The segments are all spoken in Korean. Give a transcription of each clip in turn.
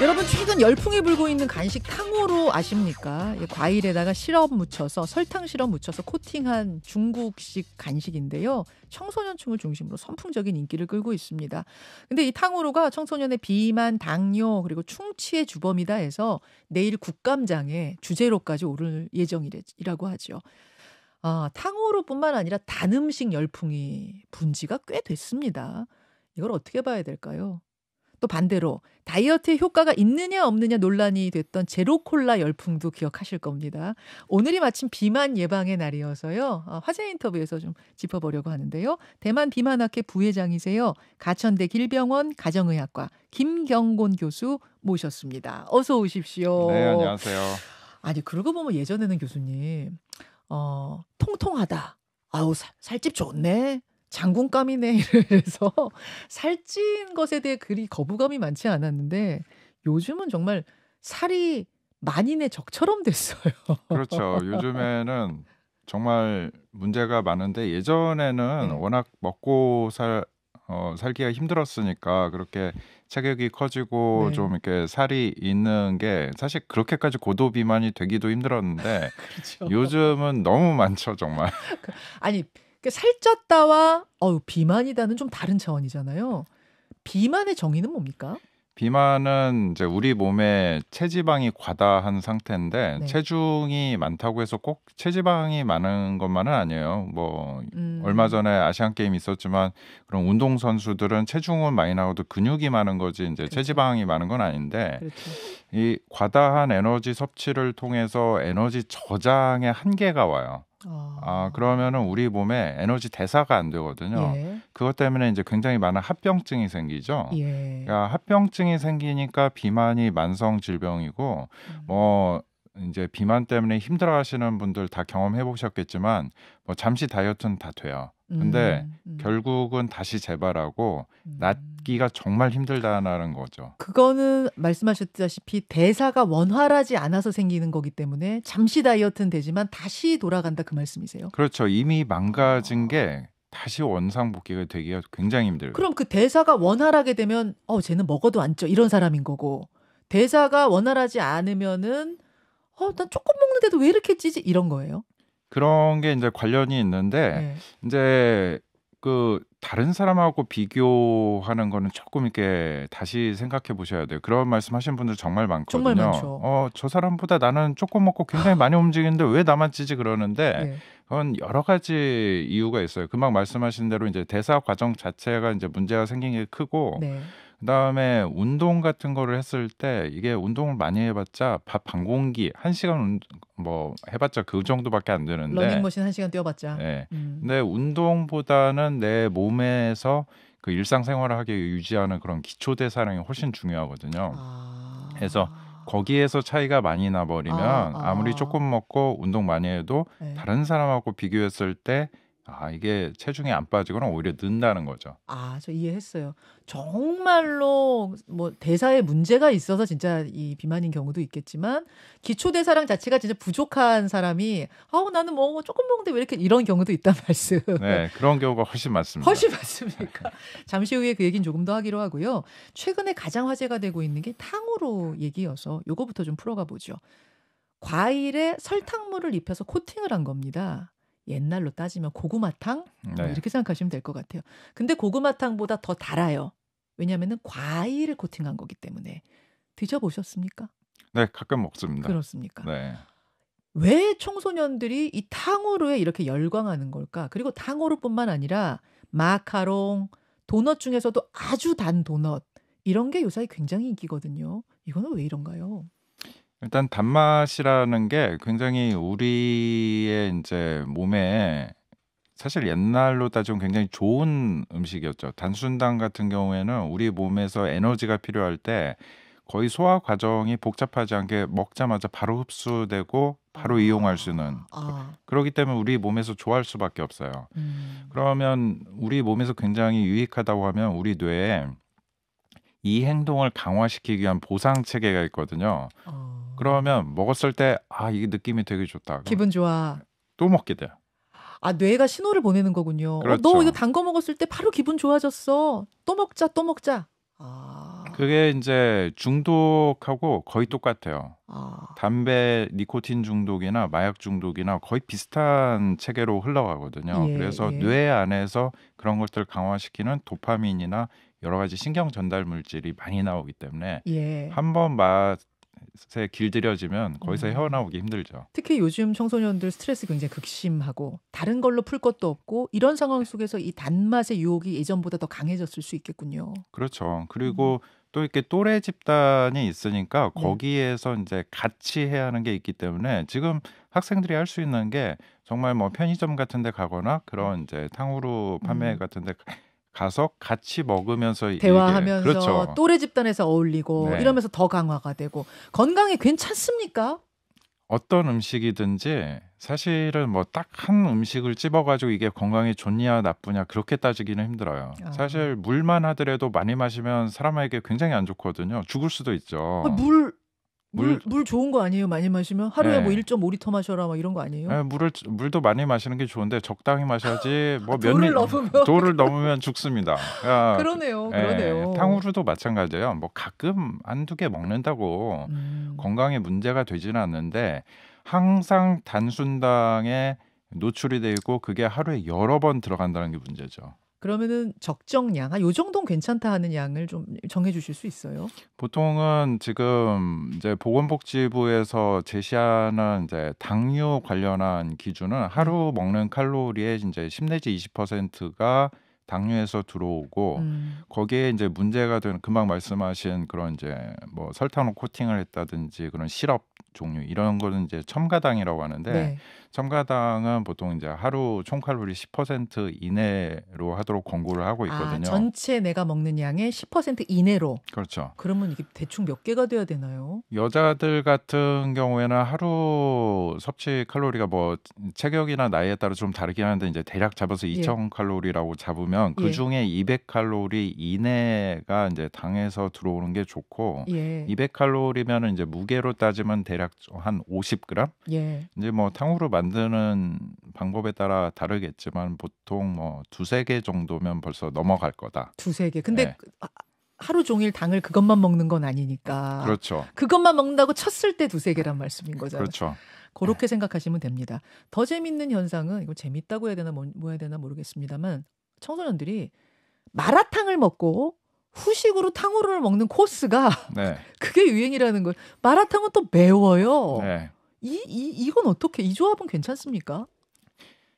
여러분 최근 열풍이 불고 있는 간식 탕후루 아십니까? 과일에다가 시럽 묻혀서 설탕 시럽 묻혀서 코팅한 중국식 간식인데요. 청소년층을 중심으로 선풍적인 인기를 끌고 있습니다. 근데 이 탕후루가 청소년의 비만, 당뇨 그리고 충치의 주범이다 해서 내일 국감장에 주제로까지 오를 예정이라고 하죠. 탕후루뿐만 아니라 단 음식 열풍이 분 지가 꽤 됐습니다. 이걸 어떻게 봐야 될까요? 또 반대로 다이어트에 효과가 있느냐 없느냐 논란이 됐던 제로콜라 열풍도 기억하실 겁니다. 오늘이 마침 비만 예방의 날이어서요. 화제 인터뷰에서 좀 짚어보려고 하는데요. 대만 비만학회 부회장이세요. 가천대 길병원 가정의학과 김경곤 교수 모셨습니다. 어서 오십시오. 네, 안녕하세요. 아니 그러고 보면 예전에는 교수님 통통하다. 아우 살집 좋네. 장군감이네 이래서 살찐 것에 대해 그리 거부감이 많지 않았는데 요즘은 정말 살이 만인의 적처럼 됐어요. 그렇죠. 요즘에는 정말 문제가 많은데 예전에는 네. 워낙 먹고 살기가 힘들었으니까 그렇게 체격이 커지고 네. 좀 이렇게 살이 있는 게 사실 그렇게까지 고도 비만이 되기도 힘들었는데 그렇죠. 요즘은 너무 많죠, 정말. 아니 살쪘다와 비만이다는 좀 다른 차원이잖아요. 비만의 정의는 뭡니까? 비만은 이제 우리 몸에 체지방이 과다한 상태인데 네. 체중이 많다고 해서 꼭 체지방이 많은 것만은 아니에요. 뭐 얼마 전에 아시안 게임 있었지만 그런 운동 선수들은 체중은 많이 나오도 근육이 많은 거지 이제 그렇죠. 체지방이 많은 건 아닌데 그렇죠. 이 과다한 에너지 섭취를 통해서 에너지 저장의 한계가 와요. 그러면은 우리 몸에 에너지 대사가 안 되거든요. 예. 그것 때문에 이제 굉장히 많은 합병증이 생기죠. 예. 그러니까 합병증이 생기니까 비만이 만성 질병이고 뭐 이제 비만 때문에 힘들어하시는 분들 다 경험해 보셨겠지만 뭐 잠시 다이어트는 다 돼요. 근데 결국은 다시 재발하고 낫기가 정말 힘들다는 거죠. 그거는 말씀하셨다시피 대사가 원활하지 않아서 생기는 거기 때문에 잠시 다이어트는 되지만 다시 돌아간다 그 말씀이세요? 그렇죠. 이미 망가진 게 다시 원상복귀가 되기가 굉장히 힘들어요. 그럼 그 대사가 원활하게 되면 쟤는 먹어도 안 쪄 이런 사람인 거고 대사가 원활하지 않으면은 난 조금 먹는데도 왜 이렇게 찌지 이런 거예요? 그런 게 이제 관련이 있는데 네. 이제 그 다른 사람하고 비교하는 거는 조금 이렇게 다시 생각해 보셔야 돼요. 그런 말씀하신 분들 정말 많거든요. 정말 많죠. 저 사람보다 나는 조금 먹고 굉장히 많이 움직이는데 왜 나만 찌지 그러는데 예. 그건 여러 가지 이유가 있어요. 금방 말씀하신 대로 이제 대사 과정 자체가 이제 문제가 생긴 게 크고 네. 그다음에 운동 같은 거를 했을 때 이게 운동을 많이 해봤자 밥 반 공기 1시간 뭐 해봤자 그 정도밖에 안 되는데 러닝머신 1시간 뛰어봤자. 네. 근데 운동보다는 내 몸에서 그 일상생활을 하게 유지하는 그런 기초 대사량이 훨씬 중요하거든요. 그래서 거기에서 차이가 많이 나버리면 아무리 조금 먹고 운동 많이 해도 네. 다른 사람하고 비교했을 때 이게 체중이 안 빠지거나 오히려 는다는 거죠. 저 이해했어요. 정말로 뭐 대사에 문제가 있어서 진짜 이 비만인 경우도 있겠지만 기초 대사량 자체가 진짜 부족한 사람이 나는 뭐 조금 먹는데 왜 이렇게 이런 경우도 있단 말씀. 네, 그런 경우가 훨씬 많습니다. 훨씬 많습니까? 잠시 후에 그 얘기는 조금 더 하기로 하고요. 최근에 가장 화제가 되고 있는 게 탕후루 얘기여서 요거부터 좀 풀어가 보죠. 과일에 설탕물을 입혀서 코팅을 한 겁니다. 옛날로 따지면 고구마탕 네. 이렇게 생각하시면 될 것 같아요. 근데 고구마탕보다 더 달아요. 왜냐하면 과일을 코팅한 거기 때문에. 드셔보셨습니까? 네, 가끔 먹습니다. 그렇습니까? 네. 왜 청소년들이 이 탕후루에 이렇게 열광하는 걸까? 그리고 탕후루뿐만 아니라 마카롱, 도넛 중에서도 아주 단 도넛 이런 게 요새 굉장히 인기거든요. 이거는 왜 이런가요? 일단 단맛이라는 게 굉장히 우리의 이제 몸에 사실 옛날로 따지면 굉장히 좋은 음식이었죠. 단순당 같은 경우에는 우리 몸에서 에너지가 필요할 때 거의 소화 과정이 복잡하지 않게 먹자마자 바로 흡수되고 바로 이용할 수 있는 그렇기 때문에 우리 몸에서 좋아할 수밖에 없어요. 그러면 우리 몸에서 굉장히 유익하다고 하면 우리 뇌에 이 행동을 강화시키기 위한 보상 체계가 있거든요. 그러면 먹었을 때 이게 느낌이 되게 좋다. 기분 좋아. 또 먹게 돼요. 뇌가 신호를 보내는 거군요. 그렇죠. 너 이거 단 거 먹었을 때 바로 기분 좋아졌어. 또 먹자, 또 먹자. 그게 이제 중독하고 거의 똑같아요. 아, 담배, 니코틴 중독이나 마약 중독이나 거의 비슷한 체계로 흘러가거든요. 예, 그래서 예, 뇌 안에서 그런 것들을 강화시키는 도파민이나 여러 가지 신경 전달 물질이 많이 나오기 때문에 예. 한 번 맛에 길들여지면 거기서 음. 헤어나오기 힘들죠. 특히 요즘 청소년들 스트레스 굉장히 극심하고 다른 걸로 풀 것도 없고 이런 상황 속에서 이 단맛의 유혹이 예전보다 더 강해졌을 수 있겠군요. 그렇죠. 음. 그리고 또 이렇게 또래 집단이 있으니까 네. 거기에서 이제 같이 해야 하는 게 있기 때문에 지금 학생들이 할 수 있는 게 정말 뭐 편의점 같은 데 가거나 그런 이제 탕후루 판매 음. 같은 데 가서 같이 먹으면서 이게 대화하면서 그렇죠. 또래 집단에서 어울리고 네. 이러면서 더 강화가 되고 건강에 괜찮습니까? 어떤 음식이든지 사실은 뭐 딱 한 음식을 집어 가지고 이게 건강에 좋냐 나쁘냐 그렇게 따지기는 힘들어요. 아. 사실 물만 하더라도 많이 마시면 사람에게 굉장히 안 좋거든요. 죽을 수도 아, 있죠. 물 물 좋은 거 아니에요? 많이 마시면 하루에 뭐 예. 1.5리터 마셔라 막 이런 거 아니에요? 예, 물도 많이 마시는 게 좋은데 적당히 마셔야지 뭐 도를 넘으면 도를 넘으면 죽습니다. 아, 그러네요. 예. 그러네요. 탕후루도 마찬가지예요. 뭐 가끔 한두 개 먹는다고 음. 건강에 문제가 되지는 않는데 항상 단순당에 노출이 돼 있고 그게 하루에 여러 번 들어간다는 게 문제죠. 그러면은 적정량, 요 정도는 괜찮다 하는 양을 좀 정해 주실 수 있어요? 보통은 지금 이제 보건복지부에서 제시하는 이제 당뇨 관련한 기준은 네. 하루 먹는 칼로리의 이제 10 내지 20%가 당뇨에서 들어오고 거기에 이제 문제가 되는 금방 말씀하신 그런 이제 뭐 설탕으로 코팅을 했다든지 그런 시럽 종류 이런 거는 이제 첨가당이라고 하는데 네. 첨가당은 보통 이제 하루 총 칼로리 10% 이내로 하도록 권고를 하고 아, 있거든요. 전체 내가 먹는 양의 10% 이내로. 그렇죠. 그러면 이게 대충 몇 개가 돼야 되나요? 여자들 같은 경우에는 하루 섭취 칼로리가 뭐 체격이나 나이에 따라 좀 다르긴 하는데 이제 대략 잡아서 예. 2,000 칼로리라고 잡으면 예. 그중에 200 칼로리 이내가 이제 당에서 들어오는 게 좋고 예. 200 칼로리면은 이제 무게로 따지면 대략 한 50g? 예. 이제 뭐 탕후루 만드는 방법에 따라 다르겠지만 보통 뭐 두세 개 정도면 벌써 넘어갈 거다. 두세 개. 근데 네. 하루 종일 당을 그것만 먹는 건 아니니까. 그렇죠. 그것만 먹는다고 쳤을 때 두세 개란 말씀인 거잖아요. 그렇죠. 그렇게 생각하시면 됩니다. 더 재밌는 현상은 이거 재밌다고 해야 되나 뭐 해야 되나 모르겠습니다만 청소년들이 마라탕을 먹고 후식으로 탕후루를 먹는 코스가 네. 그게 유행이라는 걸. 마라탕은 또 매워요. 네. 이건 어떻게 이 조합은 괜찮습니까?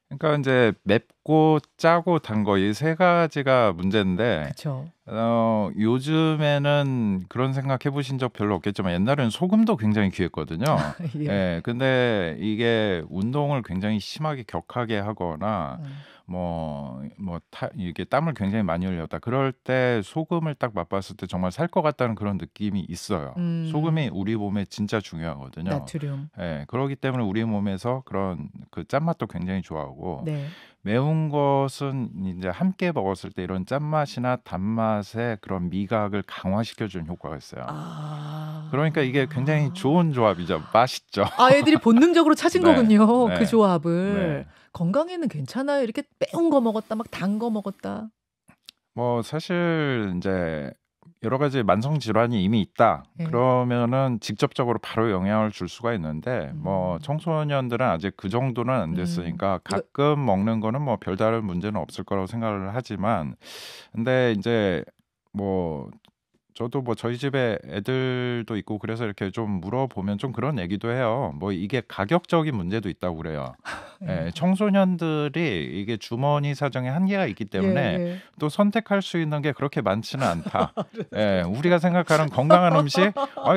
그러니까 이제 맵고 짜고 단 거 이 세 가지가 문제인데 그렇죠. 요즘에는 그런 생각 해보신 적 별로 없겠지만 옛날에는 소금도 굉장히 귀했거든요. 예. 예, 근데 이게 운동을 굉장히 심하게 격하게 하거나 이게 땀을 굉장히 많이 흘렸다. 그럴 때 소금을 딱 맛봤을 때 정말 살 것 같다는 그런 느낌이 있어요. 소금이 우리 몸에 진짜 중요하거든요. 나트륨. 예, 그렇기 때문에 우리 몸에서 그런 그 짠맛도 굉장히 좋아하고 네. 매운 것은 이제 함께 먹었을 때 이런 짠맛이나 단맛의 그런 미각을 강화시켜 주는 효과가 있어요. 아. 그러니까 이게 굉장히 좋은 조합이죠. 맛있죠. 아, 애들이 본능적으로 찾은 네. 거군요. 네. 그 조합을. 네. 건강에는 괜찮아요. 이렇게 매운 거 먹었다, 막 단 거 먹었다. 뭐 사실 이제 여러 가지 만성 질환이 이미 있다. 예. 그러면은 직접적으로 바로 영향을 줄 수가 있는데 뭐 청소년들은 아직 그 정도는 안 됐으니까 가끔 먹는 거는 뭐 별다른 문제는 없을 거라고 생각을 하지만 근데 이제 뭐 저도 뭐 저희 집에 애들도 있고 그래서 이렇게 좀 물어보면 좀 그런 얘기도 해요. 뭐 이게 가격적인 문제도 있다고 그래요. 예, 청소년들이 이게 주머니 사정에 한계가 있기 때문에 예. 또 선택할 수 있는 게 그렇게 많지는 않다. 예, 우리가 생각하는 건강한 음식,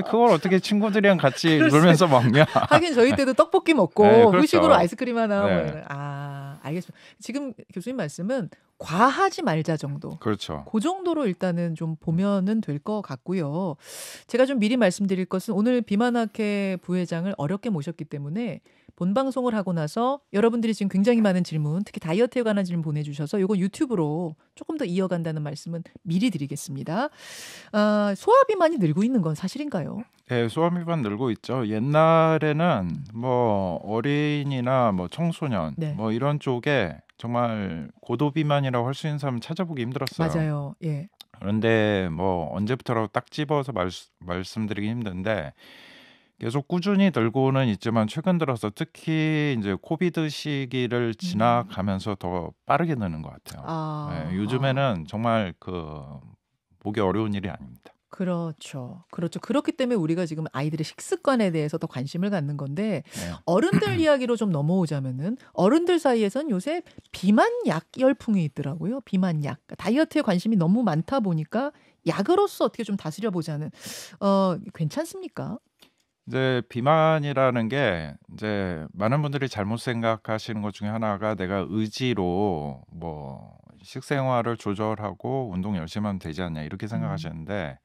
그걸 어떻게 친구들이랑 같이 놀면서 먹냐. 하긴 저희 때도 떡볶이 먹고 네, 그렇죠. 후식으로 아이스크림 하나. 네. 뭐 알겠습니다. 지금 교수님 말씀은 과하지 말자 정도. 그렇죠. 그 정도로 일단은 좀 보면은 될 것 같고요. 제가 좀 미리 말씀드릴 것은 오늘 비만학회 부회장을 어렵게 모셨기 때문에 본 방송을 하고 나서 여러분들이 지금 굉장히 많은 질문, 특히 다이어트에 관한 질문 보내주셔서 이거 유튜브로 조금 더 이어간다는 말씀은 미리 드리겠습니다. 소화비만이 늘고 있는 건 사실인가요? 네, 소화비만 늘고 있죠. 옛날에는 뭐 어린이나 뭐 청소년 네. 뭐 이런 쪽에 정말 고도비만이라고 할 수 있는 사람 찾아보기 힘들었어요. 맞아요. 예. 그런데 뭐 언제부터라고 딱 집어서 말씀드리기 힘든데 계속 꾸준히 늘고는 있지만 최근 들어서 특히 이제 코비드 시기를 음. 지나가면서 더 빠르게 느는 것 같아요. 예, 아. 요즘에는 정말 보기 어려운 일이 아닙니다. 그렇죠. 그렇죠. 그렇기 때문에 우리가 지금 아이들의 식습관에 대해서 더 관심을 갖는 건데 네. 어른들 이야기로 좀 넘어오자면은 어른들 사이에선 요새 비만 약 열풍이 있더라고요. 비만 약. 다이어트에 관심이 너무 많다 보니까 약으로서 어떻게 좀 다스려 보자는 괜찮습니까? 이제 비만이라는 게 이제 많은 분들이 잘못 생각하시는 것 중에 하나가 내가 의지로 뭐 식생활을 조절하고 운동 열심히 하면 되지 않냐 이렇게 음. 생각하시는데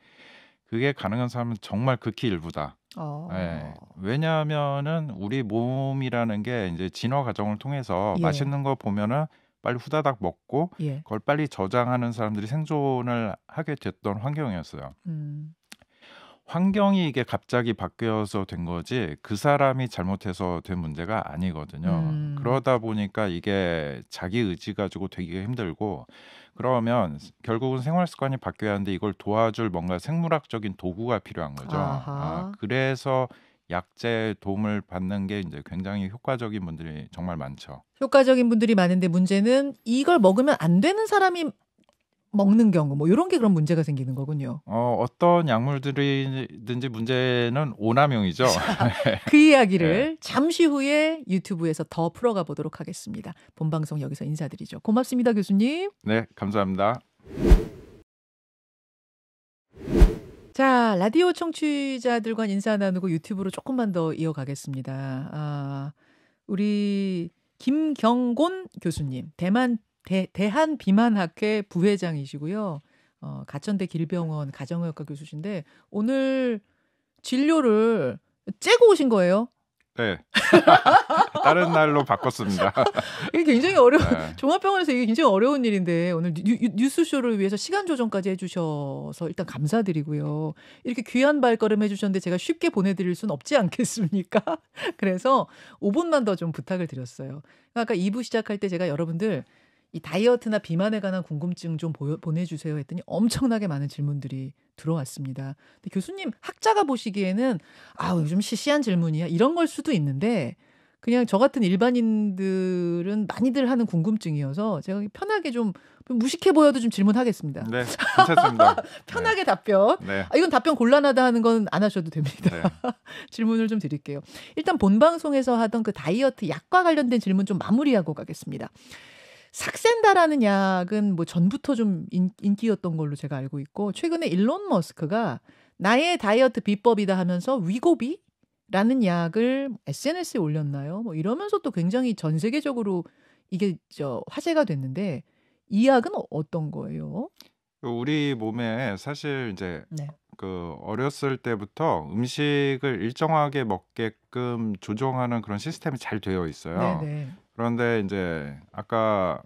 그게 가능한 사람은 정말 극히 일부다. 예. 어. 왜냐하면은 우리 몸이라는 게 이제 진화 과정을 통해서 예. 맛있는 거 보면은 빨리 후다닥 먹고 예. 그걸 빨리 저장하는 사람들이 생존을 하게 됐던 환경이었어요. 음. 환경이 이게 갑자기 바뀌어서 된 거지 그 사람이 잘못해서 된 문제가 아니거든요. 음. 그러다 보니까 이게 자기 의지 가지고 되기가 힘들고 그러면 결국은 생활 습관이 바뀌어야 하는데 이걸 도와줄 뭔가 생물학적인 도구가 필요한 거죠. 아하. 그래서 약제의 도움을 받는 게 이제 굉장히 효과적인 분들이 정말 많죠. 효과적인 분들이 많은데 문제는 이걸 먹으면 안 되는 사람이 먹는 경우 뭐 요런 게 그런 문제가 생기는 거군요. 어떤 약물들이든지 문제는 오남용이죠. 그 예. 이야기를 잠시 후에 유튜브에서 더 풀어가 보도록 하겠습니다. 본방송 여기서 인사드리죠. 고맙습니다, 교수님. 네, 감사합니다. 자, 라디오 청취자들과 인사 나누고 유튜브로 조금만 더 이어가겠습니다. 우리 김경곤 교수님, 대한비만학회 부회장이시고요. 가천대 길병원 가정의학과 교수신데 오늘 진료를 째고 오신 거예요? 네. 다른 날로 바꿨습니다. 이게 굉장히 어려운 네. 종합병원에서 이게 굉장히 어려운 일인데 오늘 뉴스쇼를 위해서 시간 조정까지 해주셔서 일단 감사드리고요. 이렇게 귀한 발걸음 해주셨는데 제가 쉽게 보내드릴 수는 없지 않겠습니까? 그래서 5분만 더 좀 부탁을 드렸어요. 아까 2부 시작할 때 제가 여러분들 이 다이어트나 비만에 관한 궁금증 좀 보내주세요 했더니 엄청나게 많은 질문들이 들어왔습니다. 근데 교수님 학자가 보시기에는 요즘 시시한 질문이야 이런 걸 수도 있는데 그냥 저 같은 일반인들은 많이들 하는 궁금증이어서 제가 편하게 좀 무식해 보여도 좀 질문하겠습니다. 네, 괜찮습니다. 편하게 답변. 네. 이건 답변 곤란하다 하는 건 안 하셔도 됩니다. 네. 질문을 좀 드릴게요. 일단 본방송에서 하던 그 다이어트 약과 관련된 질문 좀 마무리하고 가겠습니다. 삭센다라는 약은 뭐 전부터 좀 인기였던 걸로 제가 알고 있고 최근에 일론 머스크가 나의 다이어트 비법이다 하면서 위고비라는 약을 SNS에 올렸나요? 뭐 이러면서 또 굉장히 전 세계적으로 이게 화제가 됐는데 이 약은 어떤 거예요? 우리 몸에 사실 이제 네. 어렸을 때부터 음식을 일정하게 먹게끔 조종하는 그런 시스템이 잘 되어 있어요. 네네. 그런데 이제 아까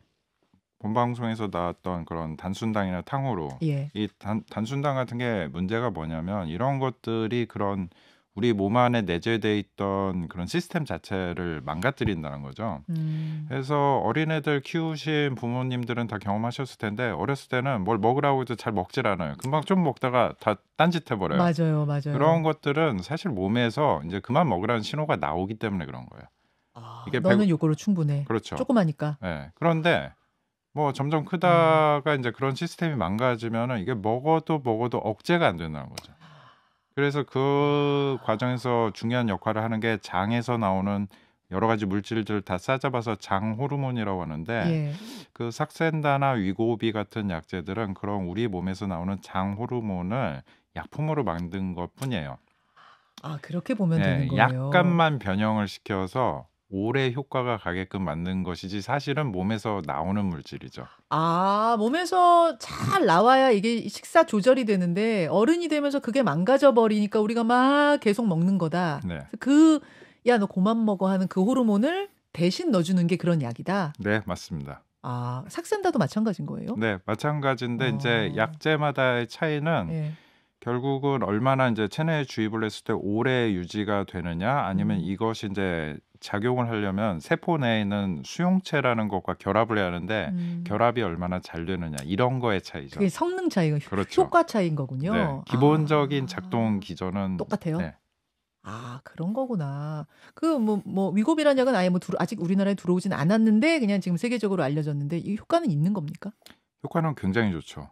본방송에서 나왔던 그런 단순당이나 탕후루 예. 이 단순당 같은 게 문제가 뭐냐면 이런 것들이 그런 우리 몸 안에 내재돼 있던 그런 시스템 자체를 망가뜨린다는 거죠. 음. 그래서 어린애들 키우신 부모님들은 다 경험하셨을 텐데 어렸을 때는 뭘 먹으라고 해도 잘 먹질 않아요. 금방 좀 먹다가 다 딴짓 해버려요. 맞아요, 그런 맞아요. 것들은 사실 몸에서 이제 그만 먹으라는 신호가 나오기 때문에 그런 거예요. 이게 너는 요거로 충분해. 그렇죠. 조그마니까. 네. 그런데 뭐 점점 음. 크다가 이제 그런 시스템이 망가지면은 이게 먹어도 억제가 안 된다는 거죠. 그래서 그 과정에서 중요한 역할을 하는 게 장에서 나오는 여러 가지 물질들 다 싸잡아서 장 호르몬이라고 하는데 예. 그 삭센다나 위고비 같은 약제들은 그런 우리 몸에서 나오는 장 호르몬을 약품으로 만든 것뿐이에요. 그렇게 보면 되는 네, 거예요. 약간만 변형을 시켜서 오래 효과가 가게끔 만든 것이지 사실은 몸에서 나오는 물질이죠. 몸에서 잘 나와야 이게 식사 조절이 되는데 어른이 되면서 그게 망가져 버리니까 우리가 막 계속 먹는 거다. 네. 그래서 야, 너 그만 먹어 하는 그 호르몬을 대신 넣어주는 게 그런 약이다. 네, 맞습니다. 삭센다도 마찬가지인 거예요? 네, 마찬가지인데 이제 어. 약제마다의 차이는 예. 결국은 얼마나 이제 체내에 주입을 했을 때 오래 유지가 되느냐 아니면 음. 이것이 이제 작용을 하려면 세포 내에 있는 수용체라는 것과 결합을 해야 하는데 결합이 얼마나 잘 되느냐 이런 거의 차이죠. 그게 성능 차이가 그렇죠. 효과 차이인 거군요. 네, 기본적인 작동 기전은 똑같아요. 네. 아, 그런 거구나. 그 위고비라는 약은 아예 아직 우리나라에 들어오진 않았는데 그냥 지금 세계적으로 알려졌는데 이 효과는 있는 겁니까? 효과는 굉장히 좋죠.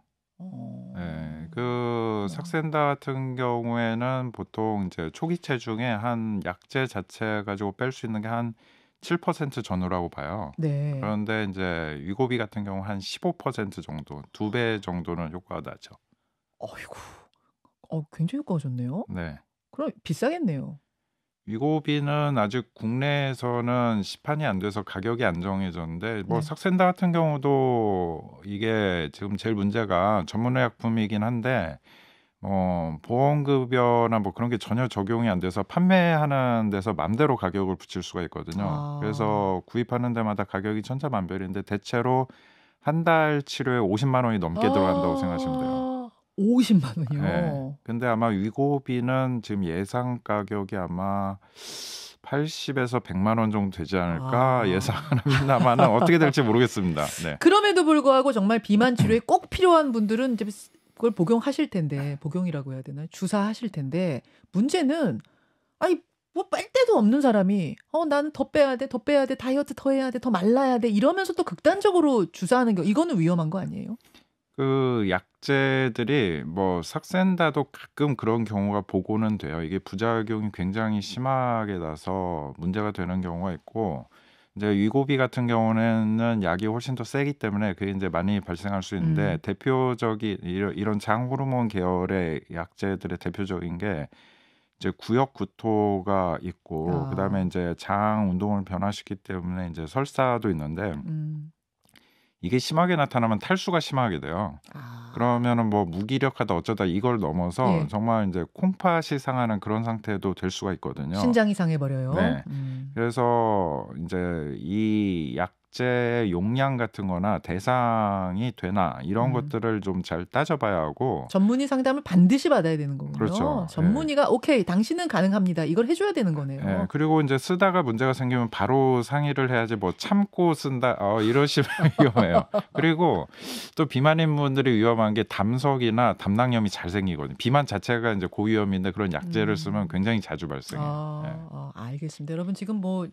네, 그 삭센다 같은 경우에는 보통 이제 초기 체중에 한 약제 자체 가지고 뺄 수 있는 게 한 7% 전후라고 봐요. 네. 그런데 이제 위고비 같은 경우 한 15% 정도, 2배 정도는 효과가 나죠. 어이구, 굉장히 효과가 좋네요. 네. 그럼 비싸겠네요. 위고비는 아직 국내에서는 시판이 안 돼서 가격이 안 정해졌는데 뭐 네. 삭센다 같은 경우도 이게 지금 제일 문제가 전문의약품이긴 한데 보험급여나 뭐 그런 게 전혀 적용이 안 돼서 판매하는 데서 맘대로 가격을 붙일 수가 있거든요. 그래서 구입하는 데마다 가격이 천차만별인데 대체로 한 달 치료에 50만 원이 넘게 들어간다고 생각하시면 돼요. 50만 원이요. 네. 근데 아마 위고비는 지금 예상 가격이 아마 80에서 100만 원 정도 되지 않을까 예상합니다만은 어떻게 될지 모르겠습니다. 네. 그럼에도 불구하고 정말 비만 치료에 꼭 필요한 분들은 이제 그걸 복용하실 텐데, 복용이라고 해야 되나? 주사하실 텐데 문제는 아니 뭐 뺄 데도 없는 사람이 나는 더 빼야 돼, 다이어트 더 해야 돼, 더 말라야 돼 이러면서 또 극단적으로 주사하는 거 이거는 위험한 거 아니에요? 그 약제들이 뭐 삭센다도 가끔 그런 경우가 보고는 돼요. 이게 부작용이 굉장히 심하게 나서 문제가 되는 경우가 있고 이제 위고비 같은 경우는 약이 훨씬 더 세기 때문에 그게 이제 많이 발생할 수 있는데 대표적인 이런 장 호르몬 계열의 약제들의 대표적인 게 이제 구역 구토가 있고 그다음에 이제 장 운동을 변화시키기 때문에 이제 설사도 있는데 이게 심하게 나타나면 탈수가 심하게 돼요. 그러면은 뭐 무기력하다 어쩌다 이걸 넘어서 정말 이제 콩팥이 상하는 그런 상태도 될 수가 있거든요. 신장이 상해버려요. 네. 그래서 이제 이 약제 용량 같은 거나 대상이 되나 이런 것들을 좀 잘 따져봐야 하고 전문의 상담을 반드시 받아야 되는 거군요. 그렇죠. 전문의가 오케이 당신은 가능합니다. 이걸 해줘야 되는 거네요. 네. 그리고 이제 쓰다가 문제가 생기면 바로 상의를 해야지 뭐 참고 쓴다 이러시면 위험해요. 그리고 또 비만인 분들이 위험한 게 담석이나 담낭염이 잘 생기거든요. 비만 자체가 이제 고위험인데 그런 약제를 쓰면 굉장히 자주 발생해요. 알겠습니다. 여러분 지금 뭐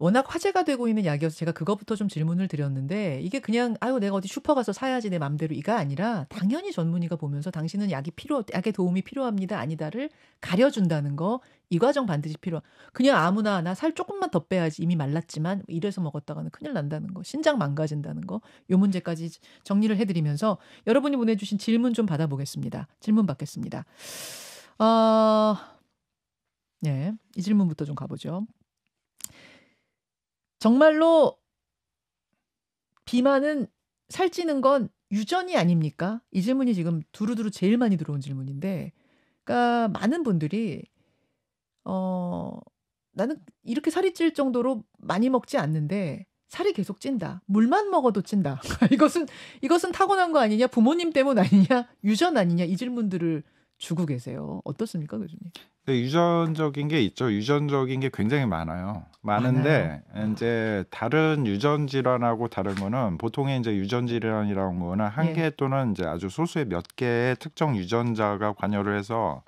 워낙 화제가 되고 있는 약이어서 제가 그거부터 좀 질문을 드렸는데 이게 그냥 내가 어디 슈퍼 가서 사야지 내 맘대로 이가 아니라 당연히 전문의가 보면서 당신은 약의 도움이 필요합니다 아니다를 가려준다는 거 이 과정 반드시 그냥 아무나 나 살 조금만 더 빼야지 이미 말랐지만 이래서 먹었다가는 큰일 난다는 거 신장 망가진다는 거 요 문제까지 정리를 해드리면서 여러분이 보내주신 질문 좀 받아보겠습니다. 질문 받겠습니다. 네, 이 질문부터 좀 가보죠. 정말로 비만은 살찌는 건 유전이 아닙니까? 이 질문이 지금 두루두루 제일 많이 들어온 질문인데 그러니까 많은 분들이 나는 이렇게 살이 찔 정도로 많이 먹지 않는데 살이 계속 찐다. 물만 먹어도 찐다. 이것은 타고난 거 아니냐? 부모님 때문 아니냐? 유전 아니냐? 이 질문들을 주고 계세요. 어떻습니까, 교수님? 네, 유전적인 게 있죠. 유전적인 게 굉장히 많은데 이제 다른 유전 질환하고 다른 거는 보통의 이제 유전 질환이라는 거는 한 개 또는 이제 아주 소수의 몇 개의 특정 유전자가 관여를 해서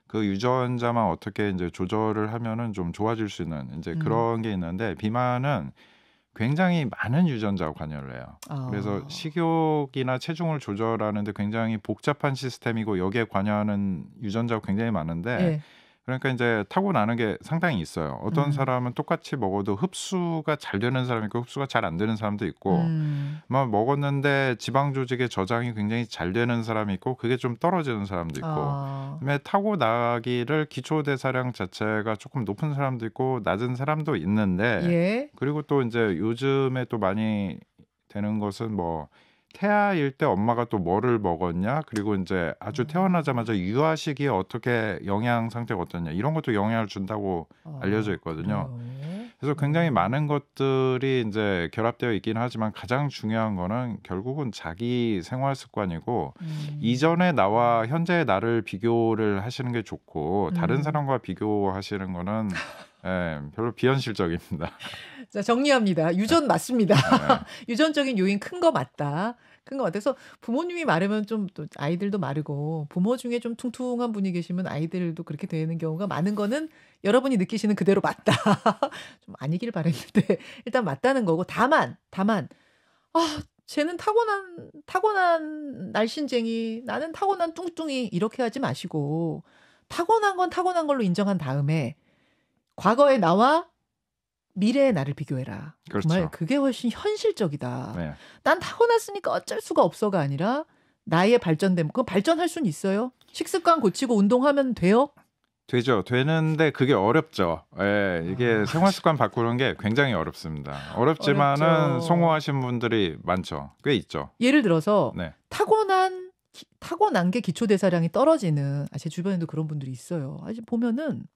그 유전자만 어떻게 이제 조절을 하면은 좀 좋아질 수 있는 이제 그런 게 있는데 비만은 굉장히 많은 유전자가 관여를 해요. 그래서 식욕이나 체중을 조절하는데 굉장히 복잡한 시스템이고 여기에 관여하는 유전자가 굉장히 많은데 그러니까 이제 타고나는 게 상당히 있어요. 어떤 사람은 똑같이 먹어도 흡수가 잘 되는 사람이 있고 흡수가 잘 안 되는 사람도 있고 막 먹었는데 지방 조직의 저장이 굉장히 잘 되는 사람이 있고 그게 좀 떨어지는 사람도 있고 그다음에 타고나기를 기초대사량 자체가 조금 높은 사람도 있고 낮은 사람도 있는데 그리고 또 이제 요즘에 또 많이 되는 것은 뭐 태아일 때 엄마가 또 뭐를 먹었냐 그리고 이제 아주 태어나자마자 유아 시기에 어떻게 영양 상태가 어떠냐 이런 것도 영향을 준다고 알려져 있거든요. 그래서 굉장히 많은 것들이 이제 결합되어 있긴 하지만 가장 중요한 거는 결국은 자기 생활 습관이고 이전의 나와 현재의 나를 비교를 하시는 게 좋고 다른 사람과 비교하시는 거는 별로 비현실적입니다. 자, 정리합니다. 유전 맞습니다. 유전적인 요인 큰 거 맞다. 큰 거 같아서 부모님이 마르면 좀 또 아이들도 마르고 부모 중에 좀 퉁퉁한 분이 계시면 아이들도 그렇게 되는 경우가 많은 거는 여러분이 느끼시는 그대로 맞다. 좀 아니길 바랬는데 일단 맞다는 거고 다만 쟤는 타고난 날씬쟁이 나는 타고난 뚱뚱이 이렇게 하지 마시고 타고난 건 타고난 걸로 인정한 다음에 과거의 나와 미래의 나를 비교해라. 그렇죠. 정말 그게 훨씬 현실적이다. 네. 난 타고났으니까 어쩔 수가 없어가 아니라 나의 발전됨. 그거 발전할 수는 있어요. 식습관 고치고 운동하면 돼요? 되죠. 되는데 그게 어렵죠. 이게 생활습관 바꾸는 게 굉장히 어렵습니다. 어렵지만은 어렵죠. 성공하신 분들이 많죠. 꽤 있죠. 예를 들어서 네. 타고난 게 기초대사량이 떨어지는 제 주변에도 그런 분들이 있어요. 아직 보면은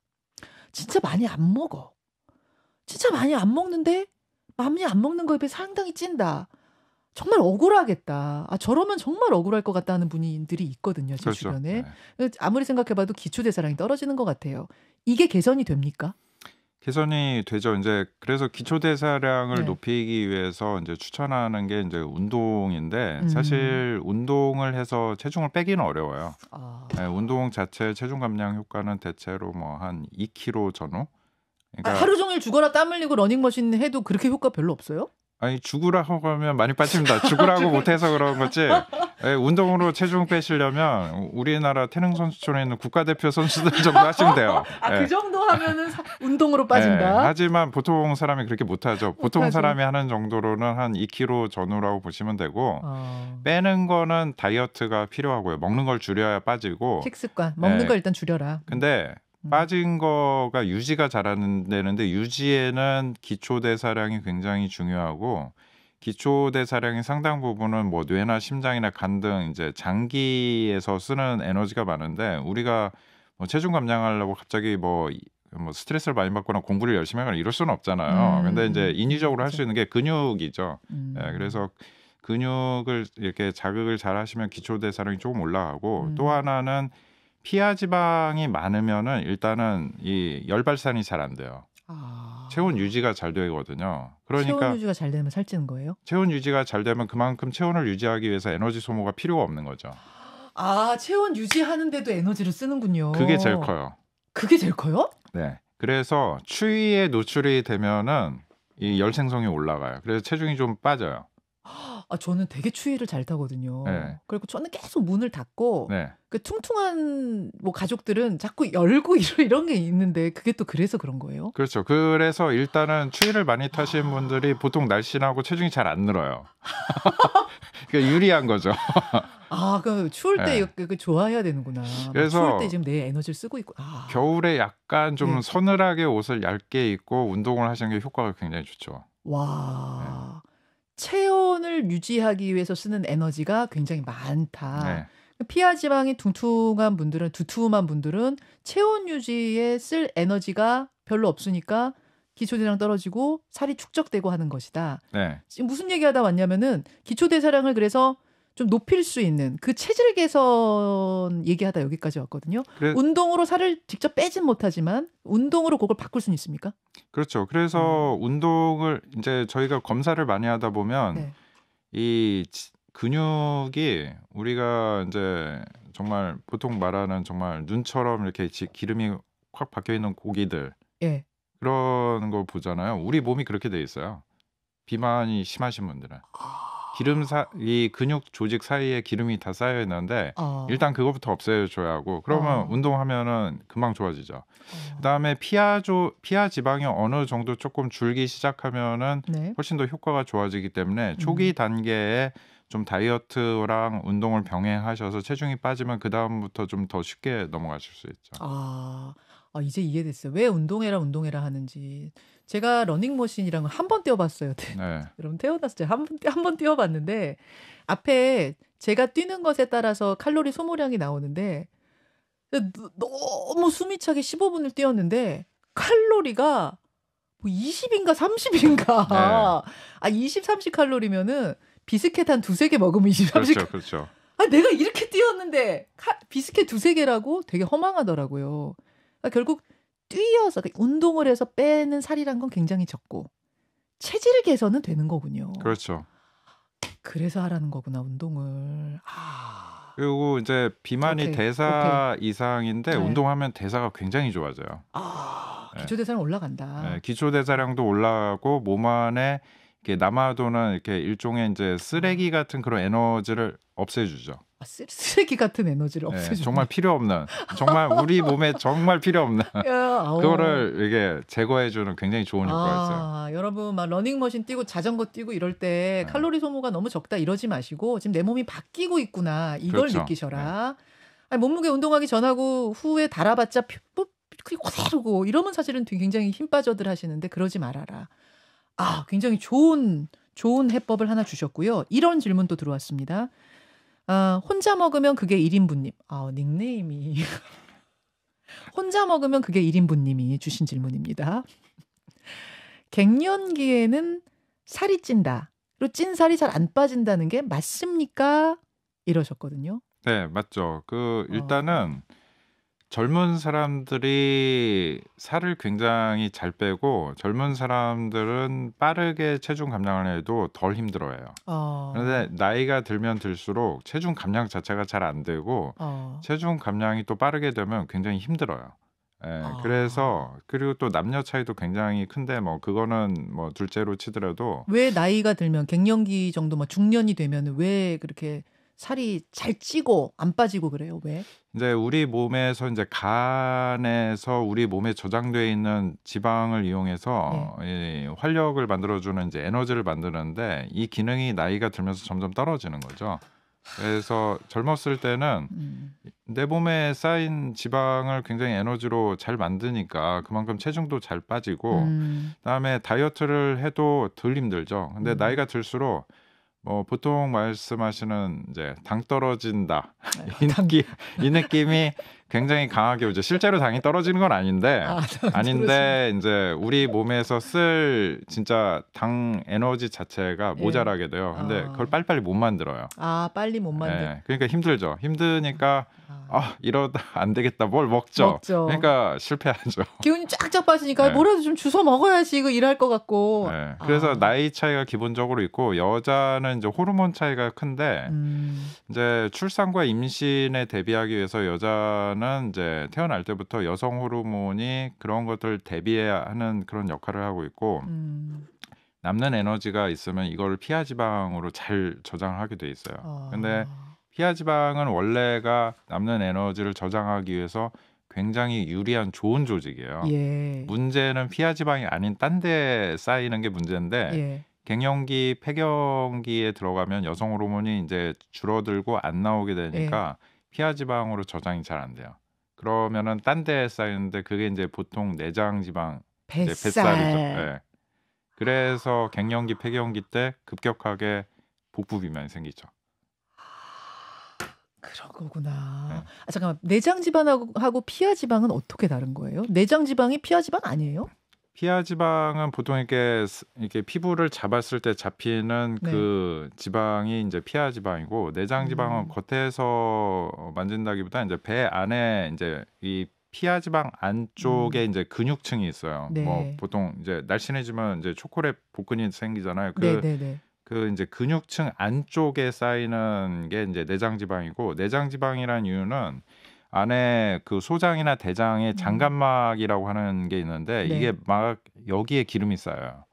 진짜 많이 안 먹어. 진짜 많이 안 먹는데 많이 안 먹는 거에 비해 상당히 찐다. 정말 억울하겠다. 저러면 정말 억울할 것 같다는 분들이 있거든요. 제 그렇죠. 주변에. 아무리 생각해봐도 기초대사량이 떨어지는 것 같아요. 이게 개선이 됩니까? 개선이 되죠. 이제 그래서 기초대사량을 네. 높이기 위해서 이제 추천하는 게 이제 운동인데 사실 운동을 해서 체중을 빼기는 어려워요. 운동 자체 체중 감량 효과는 대체로 뭐 한 2kg 전후. 그러니까 하루 종일 죽어라 땀 흘리고 러닝머신 해도 그렇게 효과 별로 없어요? 아니 죽으라고 하면 많이 빠집니다. 죽으라고 못해서 그런 거지. 운동으로 체중 빼시려면 우리나라 태릉 선수촌에 있는 국가대표 선수들 정도 하시면 돼요. 그 정도 하면은 운동으로 빠진다. 하지만 보통 사람이 그렇게 못하죠. 보통 사람이 하는 정도로는 한 2kg 전후라고 보시면 되고 빼는 거는 다이어트가 필요하고요. 먹는 걸 줄여야 빠지고. 식습관 먹는 걸 일단 줄여라. 근데 빠진 거가 유지가 잘 안 되는데 유지에는 기초대사량이 굉장히 중요하고 기초대사량의 상당 부분은 뭐 뇌나 심장이나 간 등 이제 장기에서 쓰는 에너지가 많은데 우리가 뭐 체중 감량하려고 갑자기 뭐 스트레스를 많이 받거나 공부를 열심히 하거나 이럴 수는 없잖아요. 근데 이제 인위적으로 할 수 있는 게 근육이죠. 그래서 근육을 이렇게 자극을 잘 하시면 기초대사량이 조금 올라가고 또 하나는 피하 지방이 많으면은 일단은 이 열발산이 잘 안 돼요. 체온 유지가 잘 되거든요. 그러니까 체온 유지가 잘 되면 살찌는 거예요? 체온 유지가 잘 되면 그만큼 체온을 유지하기 위해서 에너지 소모가 필요가 없는 거죠. 체온 유지하는데도 에너지를 쓰는군요. 그게 제일 커요. 그게 제일 커요? 네. 그래서 추위에 노출이 되면은 이 열 생성이 올라가요. 그래서 체중이 좀 빠져요. 저는 되게 추위를 잘 타거든요. 네. 그리고 저는 계속 문을 닫고 네. 그 퉁퉁한 뭐 가족들은 자꾸 열고 이런 게 있는데 그게 또 그래서 그런 거예요? 그렇죠. 그래서 일단은 추위를 많이 타시는 분들이 보통 날씬하고 체중이 잘 안 늘어요. 그러니까 유리한 거죠. 그 추울 때 그 좋아해야 되는구나. 그래서 추울 때 지금 내 에너지를 쓰고 있고. 겨울에 약간 좀 서늘하게 옷을 얇게 입고 운동을 하시는 게 효과가 굉장히 좋죠. 와. 체온을 유지하기 위해서 쓰는 에너지가 굉장히 많다. 피하 지방이 두툼한 분들은 체온 유지에 쓸 에너지가 별로 없으니까 기초대사량 떨어지고 살이 축적되고 하는 것이다. 지금 무슨 얘기하다 왔냐면은 기초대사량을 그래서 좀 높일 수 있는 그 체질 개선 얘기하다 여기까지 왔거든요. 운동으로 살을 직접 빼진 못하지만 운동으로 그걸 바꿀 수는 있습니까? 그렇죠. 그래서 운동을 이제 저희가 검사를 많이 하다 보면 이 근육이 우리가 이제 정말 보통 말하는 정말 눈처럼 이렇게 기름이 확 박혀 있는 고기들 그런 걸 보잖아요. 우리 몸이 그렇게 돼 있어요. 비만이 심하신 분들은. 이 근육 조직 사이에 기름이 다 쌓여 있는데 일단 그것부터 없애줘야 하고 그러면 운동하면은 금방 좋아지죠. 그다음에 피하 지방이 어느 정도 조금 줄기 시작하면은 훨씬 더 효과가 좋아지기 때문에 초기 단계에 좀 다이어트랑 운동을 병행하셔서 체중이 빠지면 그 다음부터 좀 더 쉽게 넘어가실 수 있죠. 이제 이해됐어요. 왜 운동해라 하는지. 제가 러닝머신이랑 한 번 뛰어봤어요. 여러분 태어났을 때 한 번 뛰어봤는데 앞에 제가 뛰는 것에 따라서 칼로리 소모량이 나오는데 너무 숨이 차게 15분을 뛰었는데 칼로리가 뭐 20인가 30인가. 네. 아, 20, 30칼로리면은 비스켓 한 두세 개 먹으면 20, 30. 그렇죠, 그렇죠. 아, 내가 이렇게 뛰었는데 비스켓 두세 개라고 되게 허망하더라고요. 그러니까 결국 뛰어서 운동을 해서 빼는 살이란 건 굉장히 적고 체질 개선은 되는 거군요. 그렇죠. 그래서 하라는 거구나, 운동을. 아. 그리고 이제 비만이 오케이, 대사 이상인데 네. 운동하면 대사가 굉장히 좋아져요. 아, 네. 기초대사는 올라간다. 네, 기초대사량도 올라가고 몸 안에 이렇게 남아도는 이렇게 일종의 이제 쓰레기 같은 그런 에너지를 없애주죠. 아, 쓰레기 같은 에너지를 네, 없애주는. 정말 필요 없는, 정말 우리 몸에 정말 필요 없는 그거를 이게 제거해주는 굉장히 좋은 효과가 있어요. 여러분 막 러닝머신 뛰고 자전거 뛰고 이럴 때 네. 칼로리 소모가 너무 적다 이러지 마시고 지금 내 몸이 바뀌고 있구나 이걸 그렇죠. 느끼셔라. 아니, 몸무게 운동하기 전하고 후에 달아봤자 그대로고 이러면 사실은 굉장히 힘 빠져들 하시는데 그러지 말아라. 아, 굉장히 좋은 해법을 하나 주셨고요. 이런 질문도 들어왔습니다. 아, 혼자 먹으면 그게 1인분님. 아, 닉네임이. 혼자 먹으면 그게 1인분님이 주신 질문입니다. 갱년기에는 살이 찐다. 그리고 찐 살이 잘 안 빠진다는 게 맞습니까? 이러셨거든요. 네, 맞죠. 일단은 젊은 사람들이 살을 굉장히 잘 빼고 젊은 사람들은 빠르게 체중 감량을 해도 덜 힘들어해요. 그런데 나이가 들면 들수록 체중 감량 자체가 잘 안 되고 체중 감량이 또 빠르게 되면 굉장히 힘들어요. 예, 그래서 그리고 또 남녀 차이도 굉장히 큰데 뭐 그거는 뭐 둘째로 치더라도 왜 나이가 들면 갱년기 정도 뭐 중년이 되면 왜 그렇게 살이 잘 찌고 안 빠지고 그래요? 왜? 이제 우리 몸에서 이제 간에서 우리 몸에 저장되어 있는 지방을 이용해서 이 활력을 만들어주는 이제 에너지를 만드는데 이 기능이 나이가 들면서 점점 떨어지는 거죠. 그래서 젊었을 때는 내 몸에 쌓인 지방을 굉장히 에너지로 잘 만드니까 그만큼 체중도 잘 빠지고 그다음에 다이어트를 해도 덜 힘들죠. 근데 나이가 들수록 뭐 보통 말씀하시는 이제 당 떨어진다 이 느낌이 굉장히 강하게 오죠. 실제로 당이 떨어지는 건 아닌데 이제 우리 몸에서 쓸 진짜 당 에너지 자체가 모자라게 돼요. 근데 그걸 빨리빨리 못 만들어요. 빨리 못 만들. 네, 그러니까 힘들죠. 힘드니까 이러다 안 되겠다. 뭘 먹죠. 그러니까 실패하죠. 기운이 쫙쫙 빠지니까 뭐라도 좀 주워 먹어야지 이거 일할 것 같고. 네, 그래서 나이 차이가 기본적으로 있고 여자는 이제 호르몬 차이가 큰데 이제 출산과 임신에 대비하기 위해서 여자는 이제 태어날 때부터 여성 호르몬이 그런 것들을 대비하는 그런 역할을 하고 있고 남는 에너지가 있으면 이걸 피하 지방으로 잘 저장하게 돼 있어요. 근데 피하 지방은 원래가 남는 에너지를 저장하기 위해서 굉장히 유리한 좋은 조직이에요. 문제는 피하 지방이 아닌 딴 데 쌓이는 게 문제인데 갱년기, 폐경기에 들어가면 여성 호르몬이 이제 줄어들고 안 나오게 되니까 피하 지방으로 저장이 잘 안 돼요. 그러면은 딴 데에 쌓이는데 그게 이제 보통 내장 지방, 뱃살이죠. 네. 그래서 갱년기, 폐경기 때 급격하게 복부 비만이 생기죠. 그런 거구나. 잠깐만. 내장 지방하고 피하 지방은 어떻게 다른 거예요? 내장 지방이 피하 지방 아니에요? 피하 지방은 보통 이렇게 피부를 잡았을 때 잡히는 그 지방이 이제 피하 지방이고 내장 지방은 겉에서 만진다기보다 이제 배 안에 이제 이 피하 지방 안쪽에 이제 근육층이 있어요. 뭐 보통 이제 날씬해지면 이제 초콜릿 복근이 생기잖아요. 그 이제 근육층 안쪽에 쌓이는 게 이제 내장 지방이고 내장 지방이라는 이유는 안에 그 소장이나 대장에 장간막이라고 하는 게 있는데 이게 막 여기에 기름이 쌓여요.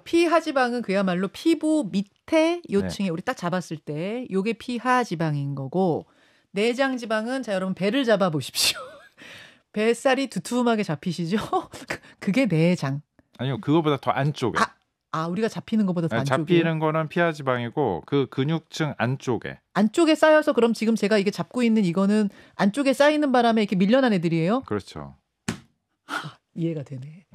피하 지방은 그야말로 피부 밑에 요층에 우리 딱 잡았을 때 요게 피하 지방인 거고 내장 지방은 자 여러분 배를 잡아 보십시오. 뱃살이 두툼하게 잡히시죠? 그게 내장. 아니요, 그거보다 더 안쪽에. 우리가 잡히는 것보다 더 안쪽에. 잡히는 거는 피하 지방이고 그 근육층 안쪽에 쌓여서 그럼 지금 제가 이게 잡고 있는 이거는 안쪽에 쌓이는 바람에 이렇게 밀려난 애들이에요? 그렇죠. 이해가 되네.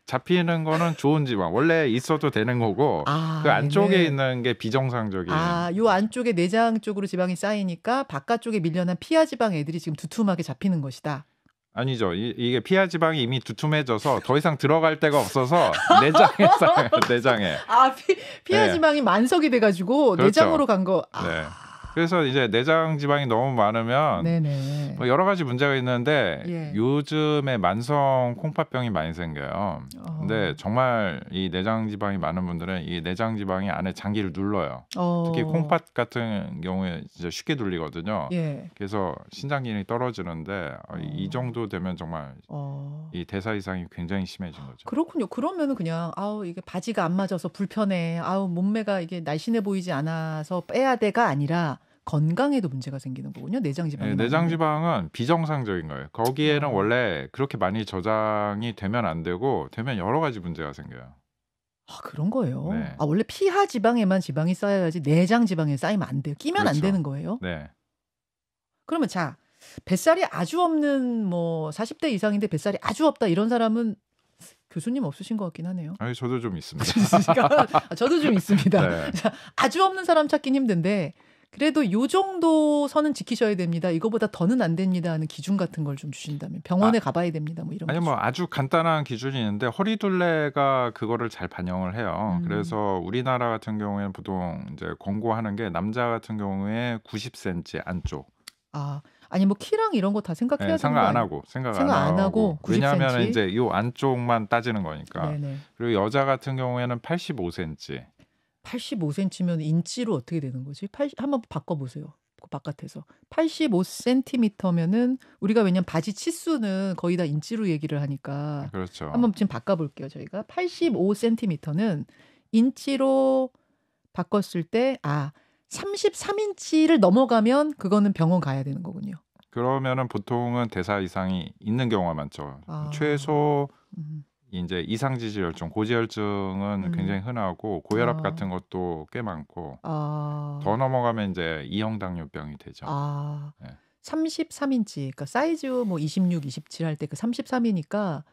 잡히는 거는 좋은 지방 원래 있어도 되는 거고 그 안쪽에 있는 게 비정상적인. 요 안쪽에 내장 쪽으로 지방이 쌓이니까 바깥쪽에 밀려난 피하 지방 애들이 지금 두툼하게 잡히는 것이다. 아니죠. 이게 피하 지방이 이미 두툼해져서 더 이상 들어갈 데가 없어서 내장에 쌓여요. 내장에. 아, 피하 네. 지방이 만석이 돼가지고 그렇죠. 내장으로 간 거. 네. 그래서 이제 내장 지방이 너무 많으면 네네. 뭐 여러 가지 문제가 있는데 예. 요즘에 만성 콩팥병이 많이 생겨요. 근데 정말 이 내장 지방이 많은 분들은 이 내장 지방이 안에 장기를 눌러요. 특히 콩팥 같은 경우에 진짜 쉽게 눌리거든요. 예. 그래서 신장 기능이 떨어지는데 이 정도 되면 정말 이 대사 이상이 굉장히 심해진 거죠. 그렇군요. 그러면은 그냥 아우 이게 바지가 안 맞아서 불편해. 아우 몸매가 이게 날씬해 보이지 않아서 빼야 돼가 아니라 건강에도 문제가 생기는 거군요. 내장 지방이. 네, 내장 지방은 비정상적인 거예요. 거기에는 원래 그렇게 많이 저장이 되면 안 되고 되면 여러 가지 문제가 생겨요. 아, 그런 거예요. 네. 아, 원래 피하 지방에만 지방이 쌓여야지 내장 지방에 쌓이면 안 돼요. 끼면 그렇죠. 안 되는 거예요. 네. 그러면 자, 뱃살이 아주 없는 뭐 40대 이상인데 뱃살이 아주 없다 이런 사람은 교수님 없으신 것 같긴 하네요. 아니 저도 좀 있습니다. 저도 좀 있습니다. 네. 자, 아주 없는 사람 찾긴 힘든데 그래도 요 정도 선은 지키셔야 됩니다. 이거보다 더는 안 됩니다 하는 기준 같은 걸 좀 주신다면 병원에 가봐야 됩니다. 뭐 이런 아니 뭐 아주 간단한 기준이 있는데 허리둘레가 그거를 잘 반영을 해요. 그래서 우리나라 같은 경우에는 보통 이제 권고하는 게 남자 같은 경우에 90cm 안쪽. 아니 뭐 키랑 이런 거 다 생각해야 되는 거 생각 안 아니에요? 하고 생각 안 하고 90cm. 왜냐하면 이제 요 안쪽만 따지는 거니까. 네네. 그리고 여자 같은 경우에는 85cm. 85cm면 인치로 어떻게 되는 거지? 한번 바꿔보세요. 그 바깥에서 85cm면은 우리가 왜냐면 바지 치수는 거의 다 인치로 얘기를 하니까 그렇죠. 한번 지금 바꿔볼게요. 저희가 85cm는 인치로 바꿨을 때 33인치를 넘어가면 그거는 병원 가야 되는 거군요. 그러면은 보통은 대사 이상이 있는 경우가 많죠. 최소 이제 이상지질혈증, 고지혈증은 굉장히 흔하고 고혈압 같은 것도 꽤 많고 더 넘어가면 이제 이형당뇨병이 되죠. 네. 33인치, 그러니까 사이즈 뭐 26, 27 할 때 그 33이니까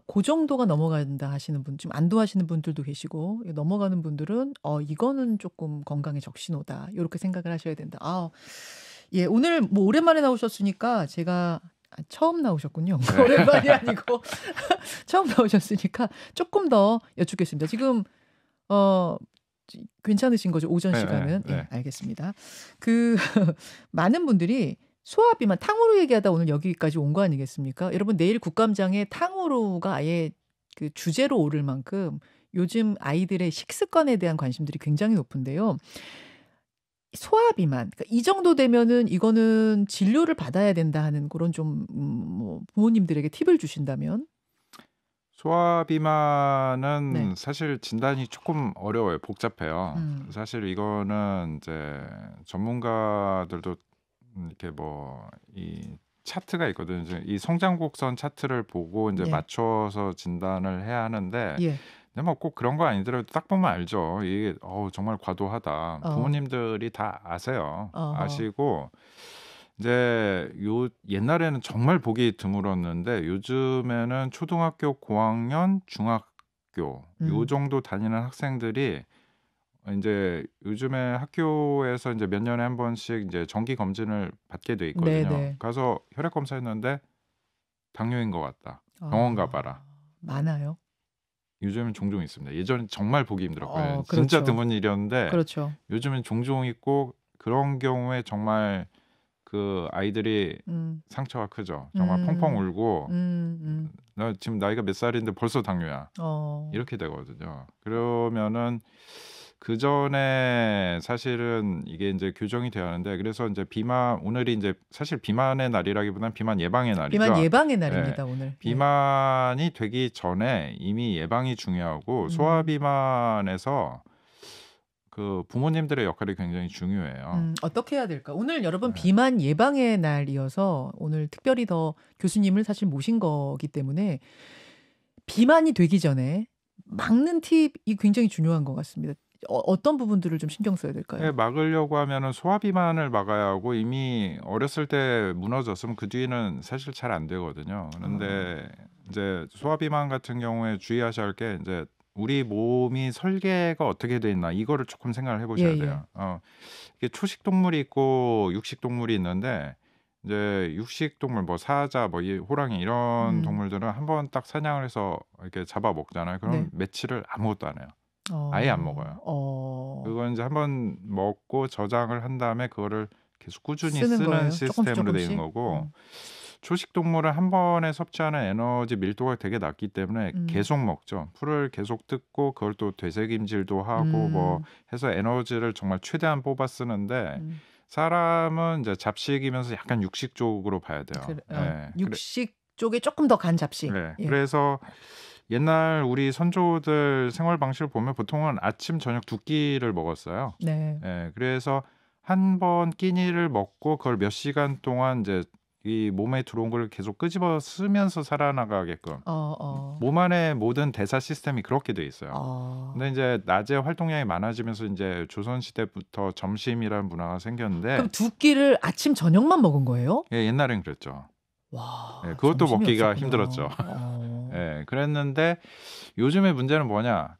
그 정도가 넘어간다 하시는 분, 좀 안도하시는 분들도 계시고 넘어가는 분들은 이거는 조금 건강에 적신호다 이렇게 생각을 하셔야 된다. 예, 오늘 뭐 오랜만에 나오셨으니까 제가 처음 나오셨군요. 네. 오랜만이 아니고 처음 나오셨으니까 조금 더 여쭙겠습니다. 지금 괜찮으신 거죠? 오전 시간은? 네. 예, 알겠습니다. 많은 분들이 소화비만 탕후루 얘기하다 오늘 여기까지 온 거 아니겠습니까? 여러분 내일 국감장에 탕후루가 아예 그 주제로 오를 만큼 요즘 아이들의 식습관에 대한 관심들이 굉장히 높은데요. 소화비만, 그러니까 이 정도 되면은 이거는 진료를 받아야 된다 하는 그런 좀 뭐 부모님들에게 팁을 주신다면? 소화비만은 네. 사실 진단이 조금 어려워요. 복잡해요. 사실 이거는 이제 전문가들도 이렇게 뭐 이 차트가 있거든요. 이 성장곡선 차트를 보고 이제 예. 맞춰서 진단을 해야 하는데 예. 근데 뭐 꼭 그런 거 아니더라도 딱 보면 알죠. 이게 정말 과도하다. 부모님들이 다 아세요. 아시고 이제 옛날에는 정말 보기 드물었는데 요즘에는 초등학교 고학년, 중학교 요 정도 다니는 학생들이 이제 요즘에 학교에서 이제 몇 년에 한 번씩 이제 정기 검진을 받게 돼 있거든요. 네네. 가서 혈액 검사했는데 당뇨인 것 같다. 병원 가봐라. 많아요. 요즘은 종종 있습니다. 예전엔 정말 보기 힘들었거든요. 그렇죠. 진짜 드문 일이었는데 그렇죠. 요즘은 종종 있고 그런 경우에 정말 그 아이들이 상처가 크죠. 정말 펑펑 울고 나 지금 나이가 몇 살인데 벌써 당뇨야. 이렇게 되거든요. 그러면은 그 전에 사실은 이게 이제 교정이 돼야 하는데 그래서 이제 비만 오늘이 이제 사실 비만의 날이라기보다는 비만 예방의 날이죠. 비만 예방의 날입니다. 오늘. 비만이 되기 전에 이미 예방이 중요하고 소아비만에서 그 부모님들의 역할이 굉장히 중요해요. 어떻게 해야 될까? 오늘 여러분 비만 예방의 날이어서 오늘 특별히 더 교수님을 사실 모신 거기 때문에 비만이 되기 전에 막는 팁이 굉장히 중요한 것 같습니다. 어떤 부분들을 좀 신경 써야 될까요? 네, 막으려고 하면은 소아비만을 막아야 하고 이미 어렸을 때 무너졌으면 그 뒤에는 사실 잘 안 되거든요. 그런데 이제 소아비만 같은 경우에 주의하셔야 할 게 이제 우리 몸이 설계가 어떻게 돼 있나 이거를 조금 생각을 해보셔야 돼요. 이게 초식 동물이 있고 육식 동물이 있는데 이제 육식 동물 뭐 사자 뭐 이 호랑이 이런 동물들은 한번 딱 사냥을 해서 이렇게 잡아 먹잖아요. 그럼 네. 며칠을 아무것도 안 해요. 아예 안 먹어요. 어. 그건 이제 한번 먹고 저장을 한 다음에 그거를 계속 꾸준히 쓰는 쓰는 거예요? 시스템으로 되어 있는 조금씩? 거고 초식 동물은 한 번에 섭취하는 에너지 밀도가 되게 낮기 때문에 계속 먹죠. 풀을 계속 뜯고 그걸 또 되새김질도 하고 뭐 해서 에너지를 정말 최대한 뽑아 쓰는데 사람은 이제 잡식이면서 약간 육식 쪽으로 봐야 돼요. 예. 육식 쪽에 조금 더 간 잡식. 네. 예. 그래서 옛날 우리 선조들 생활 방식을 보면 보통은 아침 저녁 두 끼를 먹었어요. 네. 예. 그래서 한 번 끼니를 먹고 그걸 몇 시간 동안 이제 이 몸에 들어온 걸 계속 끄집어 쓰면서 살아나가게끔 몸 안에 모든 대사 시스템이 그렇게 돼 있어요. 근데 이제 낮에 활동량이 많아지면서 이제 조선 시대부터 점심이라는 문화가 생겼는데 그럼 두 끼를 아침 저녁만 먹은 거예요? 예, 옛날엔 그랬죠. 와, 예, 그것도 점심이 먹기가 없었구나. 힘들었죠. 예, 그랬는데 요즘의 문제는 뭐냐?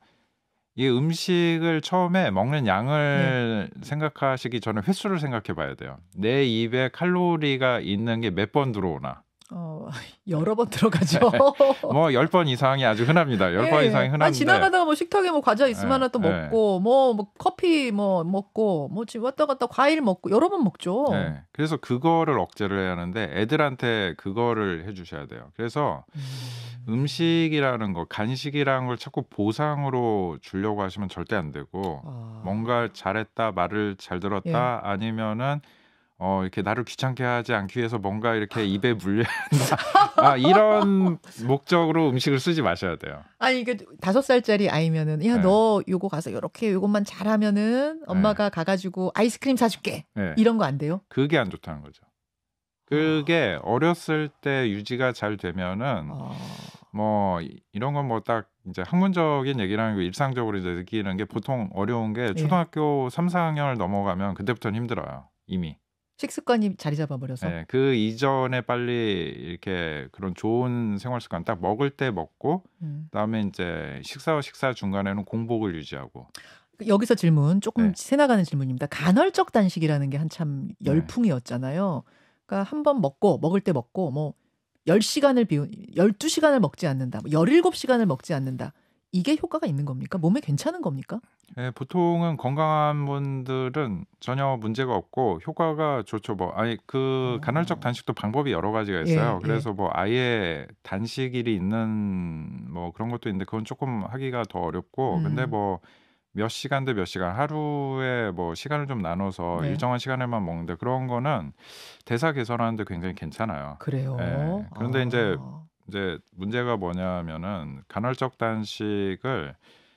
이 음식을 처음에 먹는 양을 생각하시기 전에 횟수를 생각해 봐야 돼요. 내 입에 칼로리가 있는 게 몇 번 들어오나. 여러 번 들어가죠. 뭐 10번 이상이 아주 흔합니다. 10번 이상이 흔한데. 지나가다가 뭐 식탁에 뭐 과자 있으면 하나 또 먹고 뭐 커피 뭐 먹고 뭐 지금 왔다 갔다 과일 먹고 여러 번 먹죠. 네. 그래서 그거를 억제를 해야 하는데 애들한테 그거를 해 주셔야 돼요. 그래서 음식이라는 거, 간식이라는 걸 자꾸 보상으로 주려고 하시면 절대 안 되고 뭔가 잘했다, 말을 잘 들었다 아니면은 이렇게 나를 귀찮게 하지 않기 위해서 뭔가 이렇게 입에 물려야 한다. 이런 목적으로 음식을 쓰지 마셔야 돼요. 아니, 이게 5살짜리 아이면은, 야, 너 요거 가서 요렇게 요것만 잘하면은 엄마가 가가지고 아이스크림 사줄게. 이런 거 안 돼요? 그게 안 좋다는 거죠. 그게 어렸을 때 유지가 잘 되면은 뭐 이런 건 뭐 딱 이제 학문적인 얘기라는 거 일상적으로 이제 느끼는 게 보통 어려운 게 초등학교 3, 4학년을 넘어가면 그때부터는 힘들어요. 이미. 식습관이 자리 잡아버려서. 네, 그 이전에 빨리 이렇게 그런 좋은 생활 습관 딱 먹을 때 먹고 그다음에 이제 식사와 식사 중간에는 공복을 유지하고. 여기서 질문 조금 새 나가는 질문입니다. 간헐적 단식이라는 게 한참 열풍이었잖아요. 그러니까 한 번 먹고 먹을 때 먹고 뭐 10시간을 12시간을 먹지 않는다. 뭐 17시간을 먹지 않는다. 이게 효과가 있는 겁니까? 몸에 괜찮은 겁니까? 네, 보통은 건강한 분들은 전혀 문제가 없고 효과가 좋죠. 뭐 그 간헐적 단식도 방법이 여러 가지가 있어요. 그래서 뭐 아예 단식일이 있는 뭐 그런 것도 있는데 그건 조금 하기가 더 어렵고 근데 뭐 몇 시간 대 몇 시간 하루에 뭐 시간을 좀 나눠서 일정한 시간에만 먹는데 그런 거는 대사 개선하는데 굉장히 괜찮아요. 그래요. 네. 그런데 이제 문제가 뭐냐면은 간헐적 단식을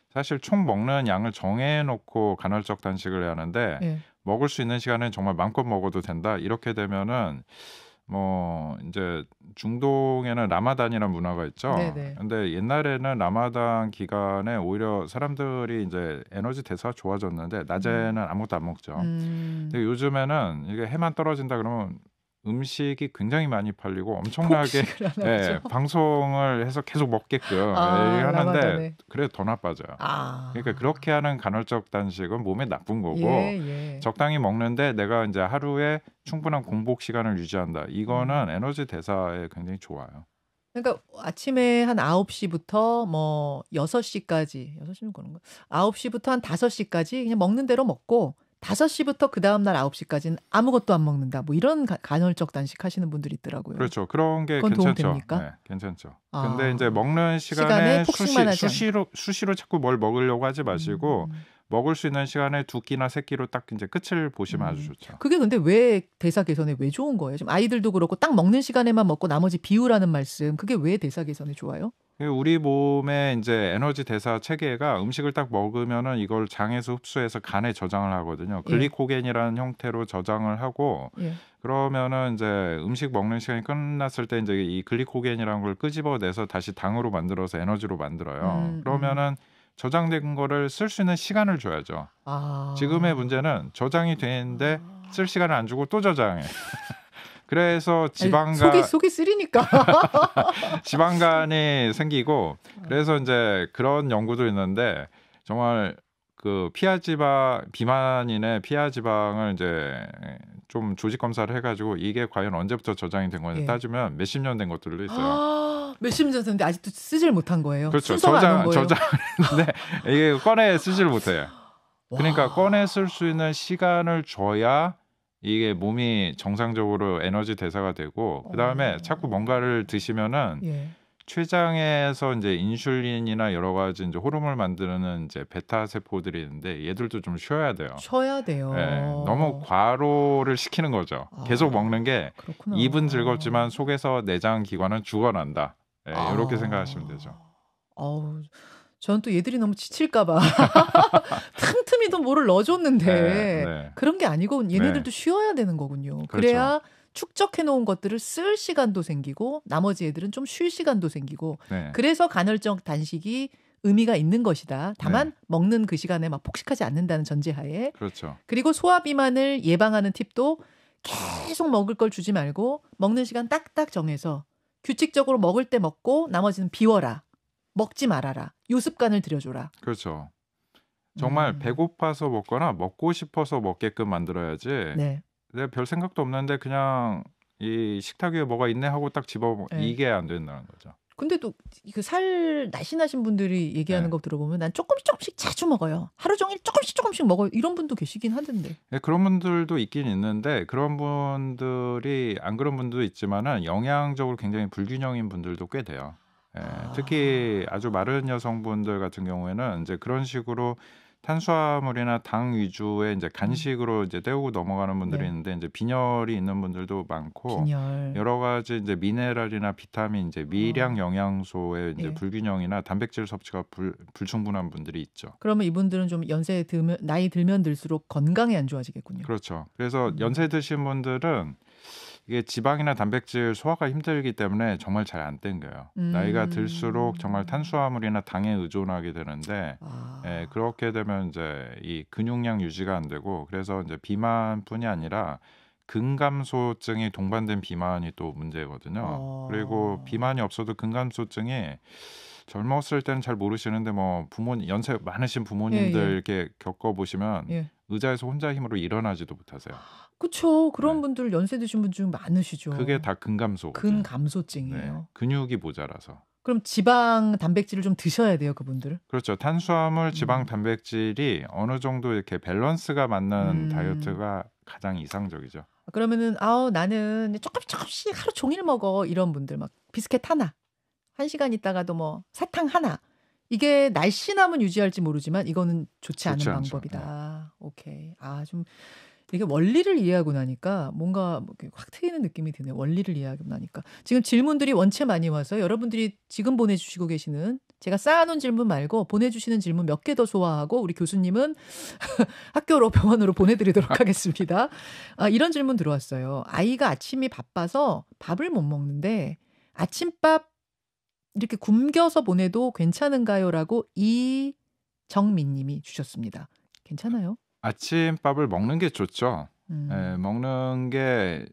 사실 총 먹는 양을 정해놓고 간헐적 단식을 해야 하는데 먹을 수 있는 시간은 정말 마음껏 먹어도 된다. 이렇게 되면은 뭐 이제 중동에는 라마단이라는 문화가 있죠. 근데 옛날에는 라마단 기간에 오히려 사람들이 이제 에너지 대사가 좋아졌는데 낮에는 아무것도 안 먹죠. 근데 요즘에는 이게 해만 떨어진다 그러면 음식이 굉장히 많이 팔리고 엄청나게 방송을 해서 계속 먹게끔 하는데 그래 더 나빠져요. 그러니까 그렇게 하는 간헐적 단식은 몸에 나쁜 거고 적당히 먹는데 내가 이제 하루에 충분한 공복 시간을 유지한다. 이거는 에너지 대사에 굉장히 좋아요. 그러니까 아침에 한 9시부터 뭐 6시까지 6시는 그런가? 9시부터 한 5시까지 그냥 먹는 대로 먹고 5시부터 그 다음 날 9시까지는 아무것도 안 먹는다. 뭐 이런 간헐적 단식 하시는 분들이 있더라고요. 그렇죠. 그런 게 그건 괜찮죠. 도움됩니까? 네, 괜찮죠. 근데 이제 먹는 시간에 수시로 자꾸 뭘 먹으려고 하지 마시고 먹을 수 있는 시간에 2끼나 3끼로 딱 이제 끝을 보시면 아주 좋죠. 그게 근데 왜 대사 개선에 왜 좋은 거예요? 지금 아이들도 그렇고 딱 먹는 시간에만 먹고 나머지 비우라는 말씀. 그게 왜 대사 개선에 좋아요? 우리 몸의 이제 에너지 대사 체계가 음식을 딱 먹으면은 이걸 장에서 흡수해서 간에 저장을 하거든요. 글리코겐이라는 형태로 저장을 하고 그러면은 이제 음식 먹는 시간이 끝났을 때 이제 이 글리코겐이라는 걸 끄집어내서 다시 당으로 만들어서 에너지로 만들어요. 그러면은 저장된 거를 쓸 수 있는 시간을 줘야죠. 지금의 문제는 저장이 되는데 쓸 시간을 안 주고 또 저장해. 그래서 속이 쓰리니까 지방간이 생기고 그래서 이제 그런 연구도 있는데 정말 그 비만인의 피하 지방을 이제 좀 조직 검사를 해가지고 이게 과연 언제부터 저장이 된 건지 예. 따지면 몇십 년 된 것들도 있어요. 아, 몇십 년 전인데 아직도 쓰질 못한 거예요. 그렇죠. 순서가 안 온 거예요. 저장했는데 이게 꺼내 쓰질 못해요. 그러니까 와. 꺼내 쓸 수 있는 시간을 줘야 이게 몸이 정상적으로 에너지 대사가 되고 그다음에 자꾸 뭔가를 드시면은 예. 췌장에서 이제 인슐린이나 여러 가지 이제 호르몬을 만드는 이제 베타 세포들이 있는데 얘들도 좀 쉬어야 돼요. 쉬어야 돼요. 예, 너무 과로를 시키는 거죠. 계속 먹는 게 그렇구나. 입은 즐겁지만 속에서 내장 기관은 죽어난다. 예, 이렇게 생각하시면 되죠. 어우, 전 또 얘들이 너무 지칠까봐 틈틈이도 뭐를 넣어줬는데 네. 그런 게 아니고 얘네들도 네. 쉬어야 되는 거군요. 그렇죠. 그래야 축적해 놓은 것들을 쓸 시간도 생기고 나머지 애들은 좀 쉴 시간도 생기고 네. 그래서 간헐적 단식이 의미가 있는 것이다. 다만 네. 먹는 그 시간에 막 폭식하지 않는다는 전제하에. 그렇죠. 그리고 소화 비만을 예방하는 팁도 계속 먹을 걸 주지 말고 먹는 시간 딱딱 정해서 규칙적으로 먹을 때 먹고 나머지는 비워라. 먹지 말아라. 요 습관을 들여줘라. 그렇죠. 정말 배고파서 먹거나 먹고 싶어서 먹게끔 만들어야지. 네. 내가 별 생각도 없는데 그냥 이 식탁 위에 뭐가 있네 하고 딱 집어 네. 이게 안 된다는 거죠. 근데 또 그 살 날씬하신 분들이 얘기하는 네. 거 들어보면 난 조금씩 자주 먹어요. 하루 종일 조금씩 먹어요. 이런 분도 계시긴 하던데. 네, 그런 분들도 있긴 있는데 그런 분들이 안 그런 분도 있지만은 영양적으로 굉장히 불균형인 분들도 꽤 돼요. 예, 특히 아주 마른 여성분들 같은 경우에는 이제 그런 식으로 탄수화물이나 당 위주의 이제 간식으로 이제 때우고 넘어가는 분들이 네. 있는데 이제 빈혈이 있는 분들도 많고 빈혈. 여러 가지 이제 미네랄이나 비타민, 이제 미량 영양소의 이제 예. 불균형이나 단백질 섭취가 불충분한 분들이 있죠. 그러면 이분들은 좀 나이 들면 들수록 건강이 안 좋아지겠군요. 그렇죠. 그래서 연세 드신 분들은 이게 지방이나 단백질 소화가 힘들기 때문에 정말 잘 안 땡겨요. 나이가 들수록 정말 탄수화물이나 당에 의존하게 되는데 예, 그렇게 되면 이제 이 근육량 유지가 안 되고 그래서 이제 비만뿐이 아니라 근감소증이 동반된 비만이 또 문제거든요. 그리고 비만이 없어도 근감소증이 젊었을 때는 잘 모르시는데 뭐 부모님 연세 많으신 부모님들 예, 예. 이렇게 겪어 보시면 예. 의자에서 혼자 힘으로 일어나지도 못하세요. 그렇죠. 그런 네. 분들 연세 드신 분 중 많으시죠. 그게 다 근감소. 근감소증이에요. 네, 근육이 모자라서. 그럼 지방, 단백질을 좀 드셔야 돼요, 그분들. 그렇죠. 탄수화물, 지방, 단백질이 어느 정도 이렇게 밸런스가 맞는 다이어트가 가장 이상적이죠. 그러면은 나는 조금씩 하루 종일 먹어 이런 분들 막 비스켓 하나, 1시간 있다가도 뭐 사탕 하나. 이게 날씬함은 유지할지 모르지만 이거는 좋지 않은 않죠. 방법이다. 오케이. 좀 이게 원리를 이해하고 나니까 뭔가 뭐 이렇게 확 트이는 느낌이 드네요. 원리를 이해하고 나니까. 지금 질문들이 원체 많이 와서 여러분들이 지금 보내주시고 계시는 제가 쌓아놓은 질문 말고 보내주시는 질문 몇 개 더 소화하고 우리 교수님은 학교로 병원으로 보내드리도록 하겠습니다. 이런 질문 들어왔어요. 아이가 아침이 바빠서 밥을 못 먹는데 아침밥 이렇게 굶겨서 보내도 괜찮은가요? 라고 이정민 님이 주셨습니다. 괜찮아요? 아침밥을 먹는 게 좋죠. 예, 먹는 게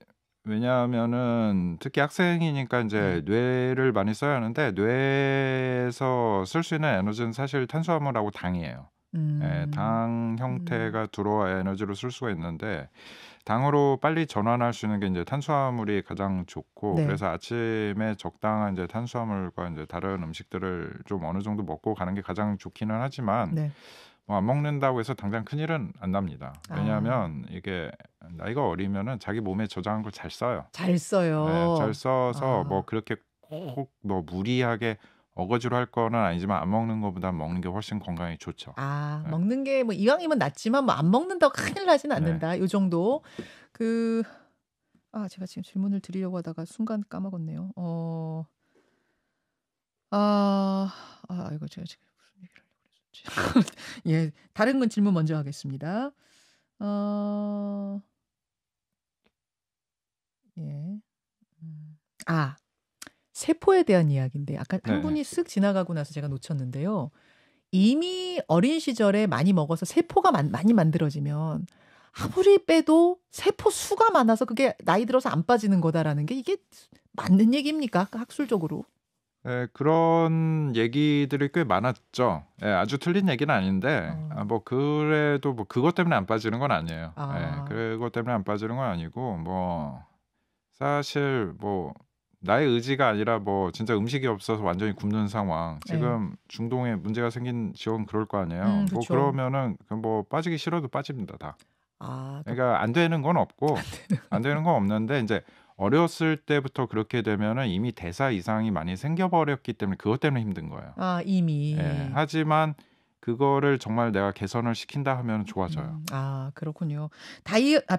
왜냐하면은 특히 학생이니까 이제 뇌를 많이 써야 하는데 뇌에서 쓸 수 있는 에너지는 사실 탄수화물하고 당이에요. 예, 당 형태가 들어와야 에너지로 쓸 수가 있는데 당으로 빨리 전환할 수 있는 게 이제 탄수화물이 가장 좋고 네. 그래서 아침에 적당한 이제 탄수화물과 이제 다른 음식들을 좀 어느 정도 먹고 가는 게 가장 좋기는 하지만 네. 뭐 안 먹는다고 해서 당장 큰일은 안 납니다. 왜냐하면 이게 나이가 어리면은 자기 몸에 저장한 걸 잘 써요. 잘 써요. 네, 잘 써서 뭐 그렇게 꼭 뭐 무리하게 어거지로 할 거는 아니지만 안 먹는 것보다 먹는 게 훨씬 건강에 좋죠. 네. 먹는 게 뭐 이왕이면 낫지만 뭐 안 먹는다고 큰일 나진 않는다. 요 정도. 제가 지금 질문을 드리려고 하다가 순간 까먹었네요. 이거 제가 지금 무슨 얘기를 하려고 그랬었지? 예, 다른 건 질문 먼저 하겠습니다. 예. 세포에 대한 이야기인데 아까 한 네. 분이 쓱 지나가고 나서 제가 놓쳤는데요. 이미 어린 시절에 많이 먹어서 세포가 많이 만들어지면 아무리 빼도 세포 수가 많아서 그게 나이 들어서 안 빠지는 거다라는 게 이게 맞는 얘기입니까? 학술적으로? 그런 얘기들이 꽤 많았죠. 아주 틀린 얘기는 아닌데 뭐 그래도 뭐 그것 때문에 안 빠지는 건 아니에요. 그것 때문에 안 빠지는 건 아니고 뭐 사실 뭐 나의 의지가 아니라 뭐 진짜 음식이 없어서 완전히 굶는 상황. 지금 중동에 문제가 생긴 지역은 그럴 거 아니에요. 뭐 그쵸. 그러면은 뭐 빠지기 싫어도 빠집니다 다. 아, 그러니까 안 되는 건 없고 안 되는 건 없는데 이제 어렸을 때부터 그렇게 되면은 이미 대사 이상이 많이 생겨버렸기 때문에 그것 때문에 힘든 거예요. 이미. 하지만 그거를 정말 내가 개선을 시킨다 하면 좋아져요. 그렇군요.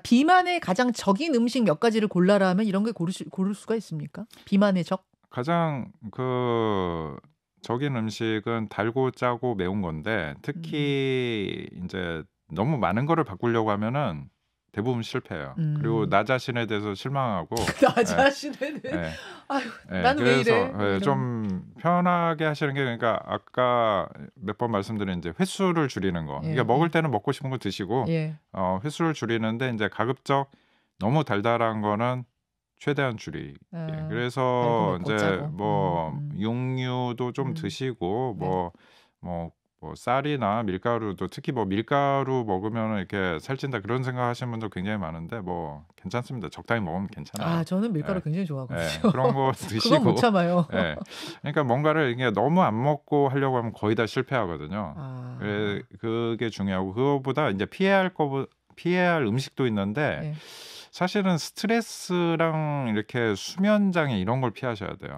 비만의 가장 적인 음식 몇 가지를 고르라 하면 이런 게 고를 수가 있습니까? 비만의 적? 가장 적인 음식은 달고 짜고 매운 건데 특히 이제 너무 많은 거를 바꾸려고 하면은 대부분 실패해요. 그리고 나 자신에 대해서 실망하고 나 자신에는 아유, 난 왜 이래? 그래서 좀 편하게 하시는 게 그러니까 아까 몇 번 말씀드린 이제 횟수를 줄이는 거. 그러니까 먹을 때는 먹고 싶은 거 드시고 횟수를 줄이는데 이제 가급적 너무 달달한 거는 최대한 줄이게. 그래서 이제 뭐 육류도 좀 드시고 뭐 쌀이나 밀가루도 특히 뭐 밀가루 먹으면 이렇게 살찐다 그런 생각하시는 분들 굉장히 많은데 뭐 괜찮습니다. 적당히 먹으면 괜찮아요. 저는 밀가루 굉장히 좋아하거든요. 그런 거 드시고. 그건 못 참아요. 그러니까 뭔가를 이게 너무 안 먹고 하려고 하면 거의 다 실패하거든요. 그게 중요하고 그거보다 이제 피해야 할 음식도 있는데 사실은 스트레스랑 이렇게 수면 장애 이런 걸 피하셔야 돼요.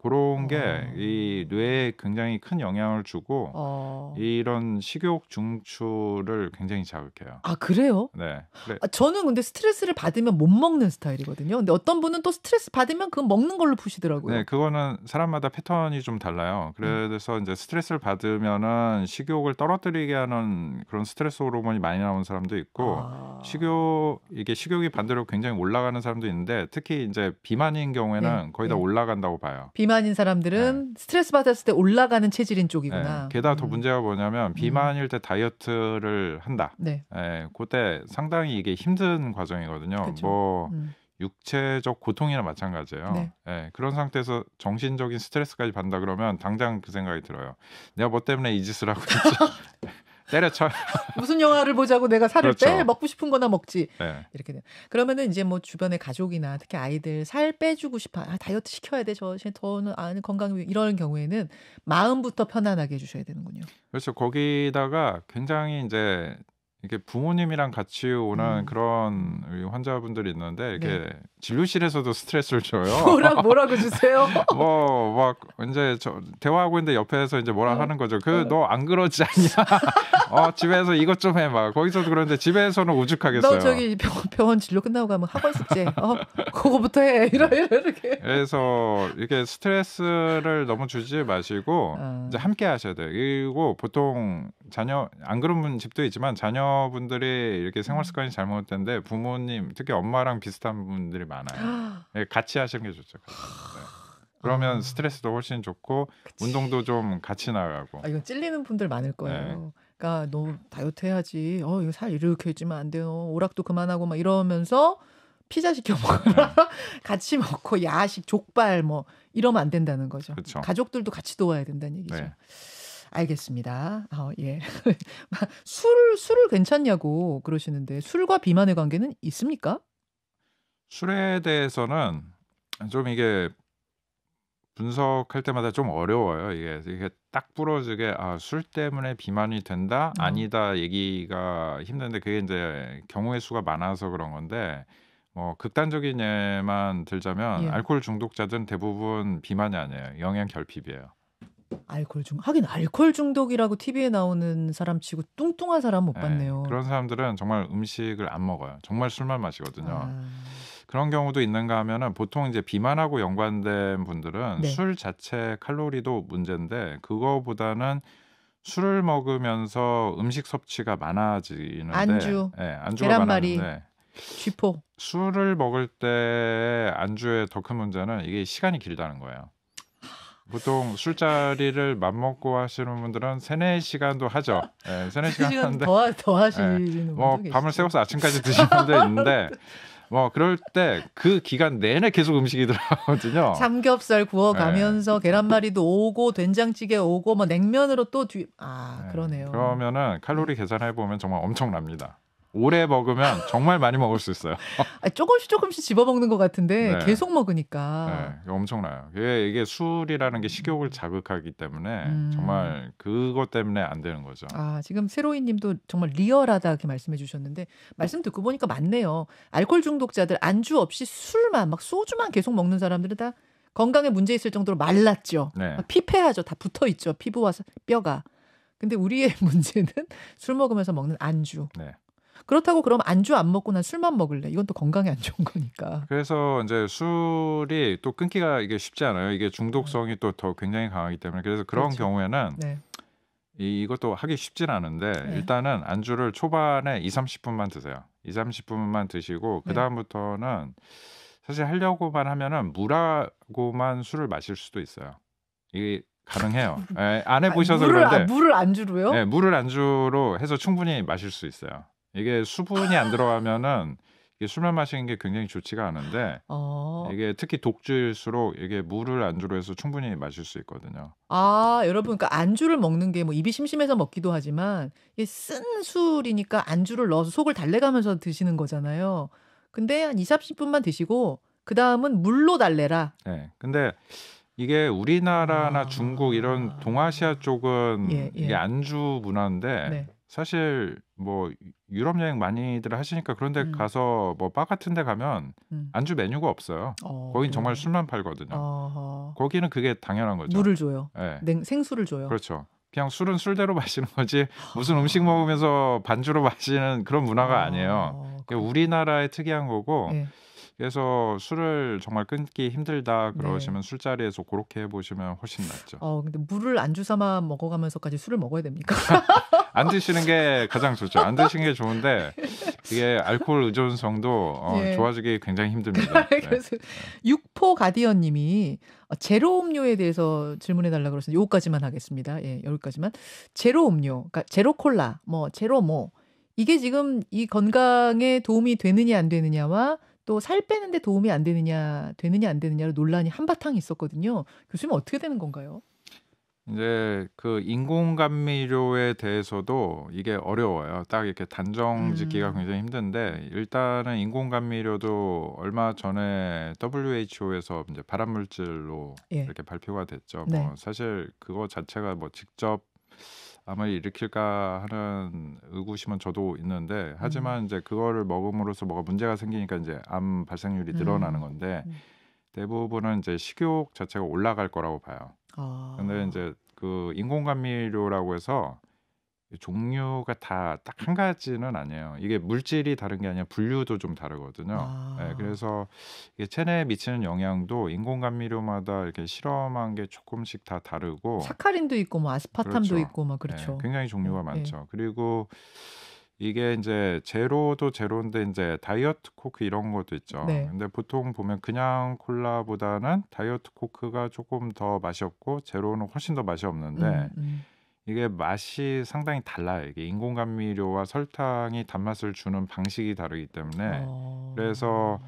그런 게 이 뇌에 굉장히 큰 영향을 주고 이런 식욕 중추를 굉장히 자극해요. 그래요? 네. 저는 근데 스트레스를 받으면 못 먹는 스타일이거든요. 근데 어떤 분은 또 스트레스 받으면 그건 먹는 걸로 푸시더라고요. 네, 그거는 사람마다 패턴이 좀 달라요. 그래서 이제 스트레스를 받으면은 식욕을 떨어뜨리게 하는 그런 스트레스 호르몬이 많이 나오는 사람도 있고 식욕이 반대로 굉장히 올라가는 사람도 있는데 특히 이제 비만인 경우에는 거의 다 올라간다고 봐요. 비만인 사람들은 스트레스 받았을 때 올라가는 체질인 쪽이구나. 게다가 더 문제가 뭐냐면 비만일 때 다이어트를 한다. 그때 상당히 이게 힘든 과정이거든요. 그쵸. 뭐 육체적 고통이나 마찬가지예요. 그런 상태에서 정신적인 스트레스까지 받는다 그러면 당장 그 생각이 들어요. 내가 뭐 때문에 이 짓을 하고 있지? 때려쳐. 무슨 영화를 보자고 내가 살을 그렇죠. 빼? 먹고 싶은 거나 먹지. 이렇게 돼. 그러면은 이제 뭐 주변에 가족이나 특히 아이들 살 빼주고 싶어. 다이어트 시켜야 돼. 저는 건강 이런 경우에는 마음부터 편안하게 해주셔야 되는군요. 그렇죠. 거기다가 굉장히 이제 이게 부모님이랑 같이 오는 그런 환자분들이 있는데 이렇게 진료실에서도 스트레스를 줘요. 뭐라고 주세요? 막 이제 대화하고 있는데 옆에서 이제 뭐라 하는 거죠. 너 안 그러지 않냐? 집에서 이것 좀 해. 막 거기서도 그러는데 집에서는 오죽하겠어요. 너 저기 병원 진료 끝나고 가면 학원 숙제. 그거부터 해. 이렇게. 그래서 이렇게 스트레스를 너무 주지 마시고 이제 함께 하셔야 돼요. 그리고 보통 안 그런 집도 있지만 자녀분들이 이렇게 생활 습관이 잘못된데 부모님 특히 엄마랑 비슷한 분들이 많아요. 같이 하시는 게 좋죠. 그러면 스트레스도 훨씬 좋고 운동도 좀 같이 나가고. 이건 찔리는 분들 많을 거예요. 그러니까 너 다이어트 해야지. 이거 살 이렇게 찌면 안 돼요. 오락도 그만하고 막 이러면서 피자 시켜 먹어라. 같이 먹고 야식, 족발 뭐 이러면 안 된다는 거죠. 그쵸. 가족들도 같이 도와야 된다는 얘기죠. 알겠습니다. 술을 괜찮냐고 그러시는데 술과 비만의 관계는 있습니까? 술에 대해서는 좀 이게 분석할 때마다 좀 어려워요. 이게 딱 부러지게 술 때문에 비만이 된다? 아니다 얘기가 힘든데 그게 이제 경우의 수가 많아서 그런 건데 뭐 극단적인 예만 들자면 알코올 중독자들은 대부분 비만이 아니에요. 영양 결핍이에요. 하긴 알코올 중독이라고 TV에 나오는 사람 치고 뚱뚱한 사람 못 봤네요. 그런 사람들은 정말 음식을 안 먹어요. 정말 술만 마시거든요. 그런 경우도 있는가 하면은 보통 이제 비만하고 연관된 분들은 술 자체 칼로리도 문제인데 그거보다는 술을 먹으면서 음식 섭취가 많아지는데 안주가 계란말이, 많은데 쥐포. 술을 먹을 때 안주의 더 큰 문제는 이게 시간이 길다는 거예요. 보통 술자리를 맘먹고 하시는 분들은 3-4시간도 하죠. 3-4시간 하는데 더 하시는 분도 계시죠. 밤을 새워서 아침까지 드시는 분도 있는데 뭐 그럴 때 그 기간 내내 계속 음식이 들어가거든요. 삼겹살 구워가면서 계란말이도 오고 된장찌개 오고 뭐 냉면으로 또 그러네요. 그러면은 칼로리 계산해 보면 정말 엄청납니다. 오래 먹으면 정말 많이 먹을 수 있어요. 조금씩 집어먹는 것 같은데 네. 계속 먹으니까. 네, 엄청나요. 이게 술이라는 게 식욕을 자극하기 때문에 정말 그것 때문에 안 되는 거죠. 지금 세로이님도 정말 리얼하다 이렇게 말씀해 주셨는데 말씀 듣고 보니까 맞네요. 알코올 중독자들 안주 없이 술만 막 소주만 계속 먹는 사람들은 다 건강에 문제 있을 정도로 말랐죠. 네. 피폐하죠. 다 붙어 있죠. 피부와 뼈가. 근데 우리의 문제는 술 먹으면서 먹는 안주. 네. 그렇다고 그럼 안주 안 먹고 난 술만 먹을래? 이건 또 건강에 안 좋은 거니까. 그래서 이제 술이 또 끊기가 이게 쉽지 않아요. 이게 중독성이 또 더 굉장히 강하기 때문에 그래서 그런 그렇죠. 경우에는 네. 이것도 하기 쉽진 않은데 일단은 안주를 초반에 2-30분만 드세요. 2-30분만 드시고 그 다음부터는 사실 하려고만 하면은 물하고만 술을 마실 수도 있어요. 이게 가능해요. 안 해보셔서 그런데 물을 안주로요? 네, 물을 안주로 해서 충분히 마실 수 있어요. 이게 수분이 안 들어가면은 이게 술만 마시는 게 굉장히 좋지가 않은데 이게 특히 독주일수록 이게 물을 안주로 해서 충분히 마실 수 있거든요. 여러분, 그러니까 안주를 먹는 게 뭐 입이 심심해서 먹기도 하지만 이게 쓴 술이니까 안주를 넣어서 속을 달래가면서 드시는 거잖아요. 근데 한 2-30분만 드시고 그 다음은 물로 달래라. 네, 근데 이게 우리나라나 중국 이런 동아시아 쪽은 이게 안주 문화인데 사실 뭐 유럽 여행 많이들 하시니까 그런데 가서 뭐 바 같은 데 가면 안주 메뉴가 없어요. 거긴 정말 술만 팔거든요. 거기는 그게 당연한 거죠. 물을 줘요. 네. 생수를 줘요. 그렇죠. 그냥 술은 술대로 마시는 거지 무슨 음식 먹으면서 반주로 마시는 그런 문화가 아니에요. 우리나라의 특이한 거고 그래서 술을 정말 끊기 힘들다 그러시면 술자리에서 그렇게 해보시면 훨씬 낫죠. 근데 물을 안주 삼아 먹어가면서까지 술을 먹어야 됩니까? 안 드시는 게 가장 좋죠. 안 드시는 게 좋은데 이게 알코올 의존성도 좋아지기 굉장히 힘듭니다. 그래서 육포 가디언님이 제로 음료에 대해서 질문해달라고 그래서 요거까지만 하겠습니다. 여기까지만. 제로 음료, 그러니까 제로 콜라, 제로 이게 지금 이 건강에 도움이 되느냐 안 되느냐와 또 살 빼는데 도움이 안 되느냐 안 되느냐로 논란이 한바탕 있었거든요. 교수님 어떻게 되는 건가요? 이제 그 인공 감미료에 대해서도 이게 어려워요. 딱 이렇게 단정 짓기가 굉장히 힘든데 일단은 인공 감미료도 얼마 전에 WHO에서 이제 발암 물질로 이렇게 발표가 됐죠. 뭐 사실 그거 자체가 뭐 직접 암을 일으킬까 하는 의구심은 저도 있는데 하지만 이제 그거를 먹음으로써 뭐가 문제가 생기니까 이제 암 발생률이 늘어나는 건데 대부분은 이제 식욕 자체가 올라갈 거라고 봐요. 근데 이제 그 인공 감미료라고 해서 종류가 다 딱 한 가지는 아니에요. 이게 물질이 다른 게 아니라 분류도 좀 다르거든요. 그래서 이게 체내에 미치는 영향도 인공 감미료마다 이렇게 실험한 게 조금씩 다 다르고 사카린도 있고 뭐 아스파탐도 그렇죠. 있고 막 그렇죠. 굉장히 종류가 많죠. 그리고 이게 이제 제로도 제로인데 이제 다이어트 코크 이런 것도 있죠. 근데 보통 보면 그냥 콜라보다는 다이어트 코크가 조금 더 맛이 없고 제로는 훨씬 더 맛이 없는데 이게 맛이 상당히 달라요. 이게 인공 감미료와 설탕이 단맛을 주는 방식이 다르기 때문에 그래서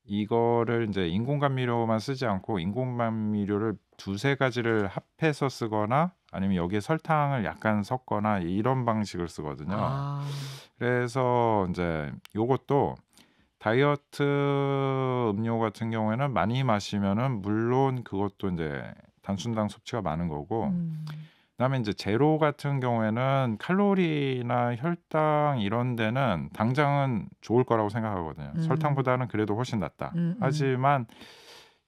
이거를 이제 인공 감미료만 쓰지 않고 인공 감미료를 2-3가지를 합해서 쓰거나 아니면 여기에 설탕을 약간 섞거나 이런 방식을 쓰거든요. 그래서 이제 요것도 다이어트 음료 같은 경우에는 많이 마시면은 물론 그것도 이제 단순당 섭취가 많은 거고 그다음에 이제 제로 같은 경우에는 칼로리나 혈당 이런 데는 당장은 좋을 거라고 생각하거든요. 설탕보다는 그래도 훨씬 낫다. 하지만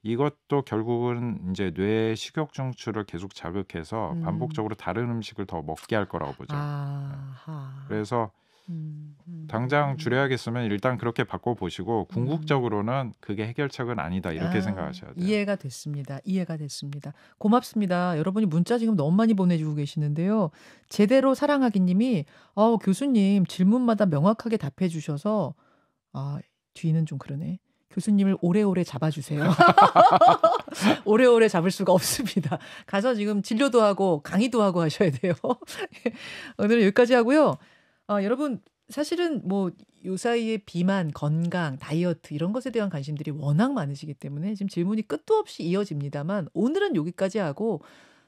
이것도 결국은 이제 뇌의 식욕 중추를 계속 자극해서 반복적으로 다른 음식을 더 먹게 할 거라고 보죠. 그래서 당장 줄여야겠으면 일단 그렇게 바꿔보시고 궁극적으로는 그게 해결책은 아니다 이렇게 생각하셔야 돼요. 이해가 됐습니다. 고맙습니다. 여러분이 문자 지금 너무 많이 보내주고 계시는데요. 제대로 사랑하기 님이 교수님 질문마다 명확하게 답해 주셔서 뒤는 좀 그러네. 교수님을 오래오래 잡아주세요. 오래오래 잡을 수가 없습니다. 가서 지금 진료도 하고 강의도 하고 하셔야 돼요. 오늘은 여기까지 하고요. 여러분 사실은 뭐 요 사이에 비만, 건강, 다이어트 이런 것에 대한 관심들이 워낙 많으시기 때문에 지금 질문이 끝도 없이 이어집니다만 오늘은 여기까지 하고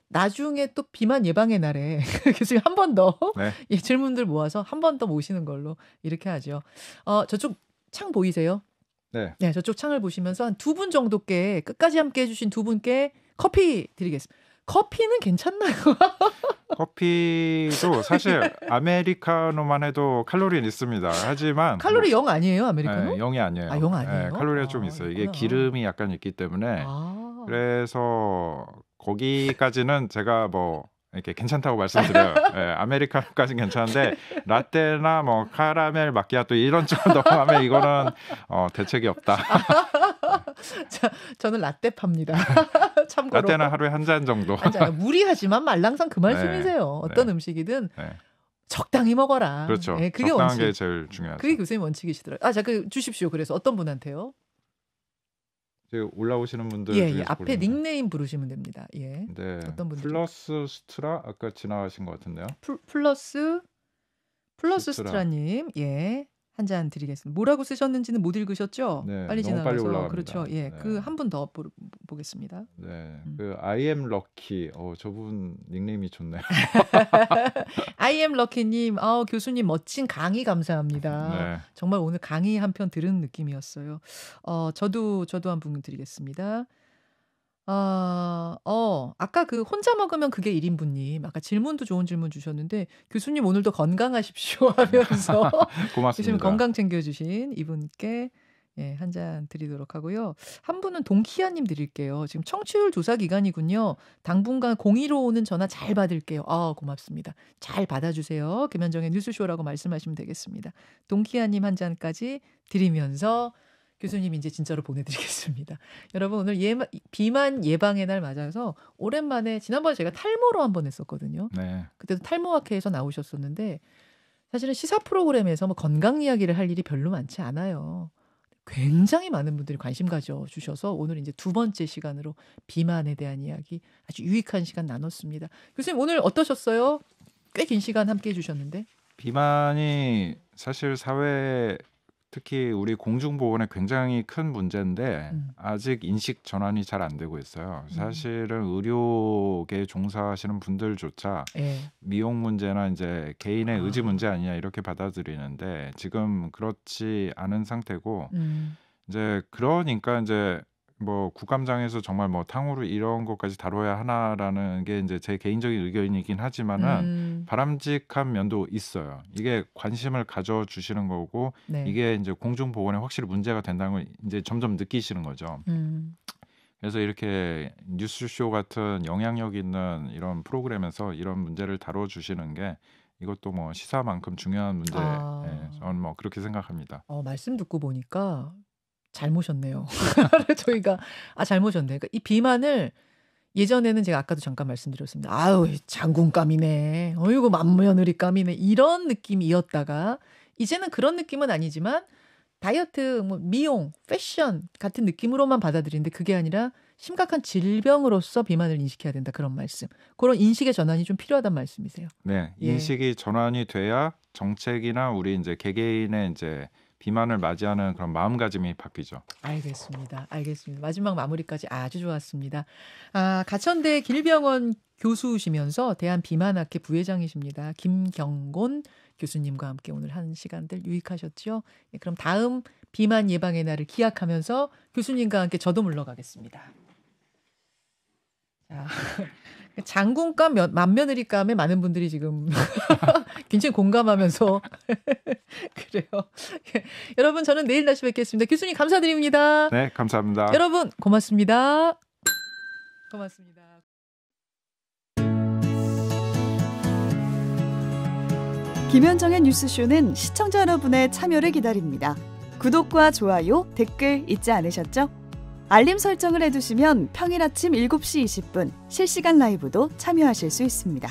나중에 또 비만 예방의 날에 교수님 한 번 더 네. 예, 질문들 모아서 한 번 더 모시는 걸로 이렇게 하죠. 저쪽 창 보이세요? 네. 네, 저쪽 창을 보시면서 한 2분 정도께 끝까지 함께 해주신 2분께 커피 드리겠습니다. 커피는 괜찮나요? 커피도 사실 아메리카노만 해도 칼로리는 있습니다. 하지만 칼로리 0 아니에요, 아메리카노? 네, 0이 아니에요. 아, 0 아니에요? 네, 칼로리가 좀 있어요. 이게 그렇구나. 기름이 약간 있기 때문에 그래서 거기까지는 제가 뭐 이렇게 괜찮다고 말씀드려요. 네, 아메리카노까지는 괜찮은데 라떼나 뭐 카라멜 마키아토 이런 쪽 넘어가면 이거는 대책이 없다. 자, 저는 라떼 팝니다. 참고로. 라떼는 하루에 한 잔 정도. 한 잔. 무리하지만 말랑상 그 말씀이세요. 어떤 네. 음식이든 네. 적당히 먹어라. 그렇죠. 네, 그게 적당한 원칙. 게 제일 중요하죠. 그게 교수님 원칙이시더라고요. 자, 주십시오. 그래서 어떤 분한테요? 지금 올라오시는 분들 예, 중에서 앞에 고르면. 닉네임 부르시면 됩니다. 예. 네. 어떤 분들? 플러스 스트라 아까 지나가신 것 같은데요. 플러스 스트라. 스트라님, 예, 한 잔 드리겠습니다. 뭐라고 쓰셨는지는 못 읽으셨죠? 네, 빨리 너무 지나가서 빨리 올라갑니다. 그렇죠. 예, 네. 그 한 분 더 보겠습니다. 네, 그 I am lucky. 저분 닉네임이 좋네요. I am lucky님, 교수님 멋진 강의 감사합니다. 네. 정말 오늘 강의 한 편 들은 느낌이었어요. 저도 한 분 드리겠습니다. 아까 그 혼자 먹으면 그게 1인분님, 아까 질문도 좋은 질문 주셨는데 교수님 오늘도 건강하십시오 하면서 고맙습니다. 교수님 건강 챙겨주신 이분께 예, 한 잔 드리도록 하고요. 한 분은 동키아님 드릴게요. 지금 청취율 조사 기간이군요. 당분간 02로 오는 전화 잘 받을게요. 고맙습니다. 잘 받아주세요. 김현정의 뉴스쇼라고 말씀하시면 되겠습니다. 동키아님 한 잔까지 드리면서 교수님 이제 진짜로 보내드리겠습니다. 여러분 오늘 비만 예방의 날 맞아서 오랜만에 지난번에 제가 탈모로 한번 했었거든요. 네. 그때도 탈모학회에서 나오셨었는데 사실은 시사 프로그램에서 뭐 건강 이야기를 할 일이 별로 많지 않아요. 굉장히 많은 분들이 관심 가져주셔서 오늘 이제 2번째 시간으로 비만에 대한 이야기 아주 유익한 시간 나눴습니다. 교수님 오늘 어떠셨어요? 꽤 긴 시간 함께 해주셨는데. 비만이 사실 사회 특히 우리 공중보건에 굉장히 큰 문제인데 아직 인식 전환이 잘 안 되고 있어요. 사실은 의료계에 종사하시는 분들조차 미용 문제나 이제 개인의 의지 문제 아니냐 이렇게 받아들이는데 지금 그렇지 않은 상태고 이제 그러니까 이제 뭐 국감장에서 정말 뭐 탕후루 이런 것까지 다뤄야 하나라는 게 이제 제 개인적인 의견이긴 하지만은 바람직한 면도 있어요. 이게 관심을 가져주시는 거고 네. 이게 이제 공중보건에 확실히 문제가 된다는 걸 이제 점점 느끼시는 거죠. 그래서 이렇게 뉴스쇼 같은 영향력 있는 이런 프로그램에서 이런 문제를 다뤄주시는 게 이것도 뭐 시사만큼 중요한 문제. 저는 뭐 그렇게 생각합니다. 말씀 듣고 보니까 잘 모셨네요. 저희가 잘 모셨네. 그러니까 이 비만을 예전에는 제가 아까도 잠깐 말씀드렸습니다. 아유 장군감이네. 어이구 맏며느리감이네. 이런 느낌이었다가 이제는 그런 느낌은 아니지만 다이어트, 뭐 미용, 패션 같은 느낌으로만 받아들이는데 그게 아니라 심각한 질병으로서 비만을 인식해야 된다. 그런 말씀. 그런 인식의 전환이 좀 필요하단 말씀이세요. 네, 인식이 전환이 돼야 정책이나 우리 이제 개개인의 이제 비만을 맞이하는 그런 마음가짐이 바뀌죠. 알겠습니다. 마지막 마무리까지 아주 좋았습니다. 가천대 길병원 교수시면서 대한비만학회 부회장이십니다. 김경곤 교수님과 함께 오늘 한 시간들 유익하셨죠? 그럼 다음 비만 예방의 날을 기약하면서 교수님과 함께 저도 물러가겠습니다. 자, 장군감, 맏며느리감에 많은 분들이 지금 굉장히 공감하면서 그래요. 여러분 저는 내일 다시 뵙겠습니다. 교수님 감사드립니다. 네, 감사합니다. 여러분 고맙습니다. 김현정의 뉴스쇼는 시청자 여러분의 참여를 기다립니다. 구독과 좋아요, 댓글 잊지 않으셨죠? 알림 설정을 해두시면 평일 아침 7시 20분 실시간 라이브도 참여하실 수 있습니다.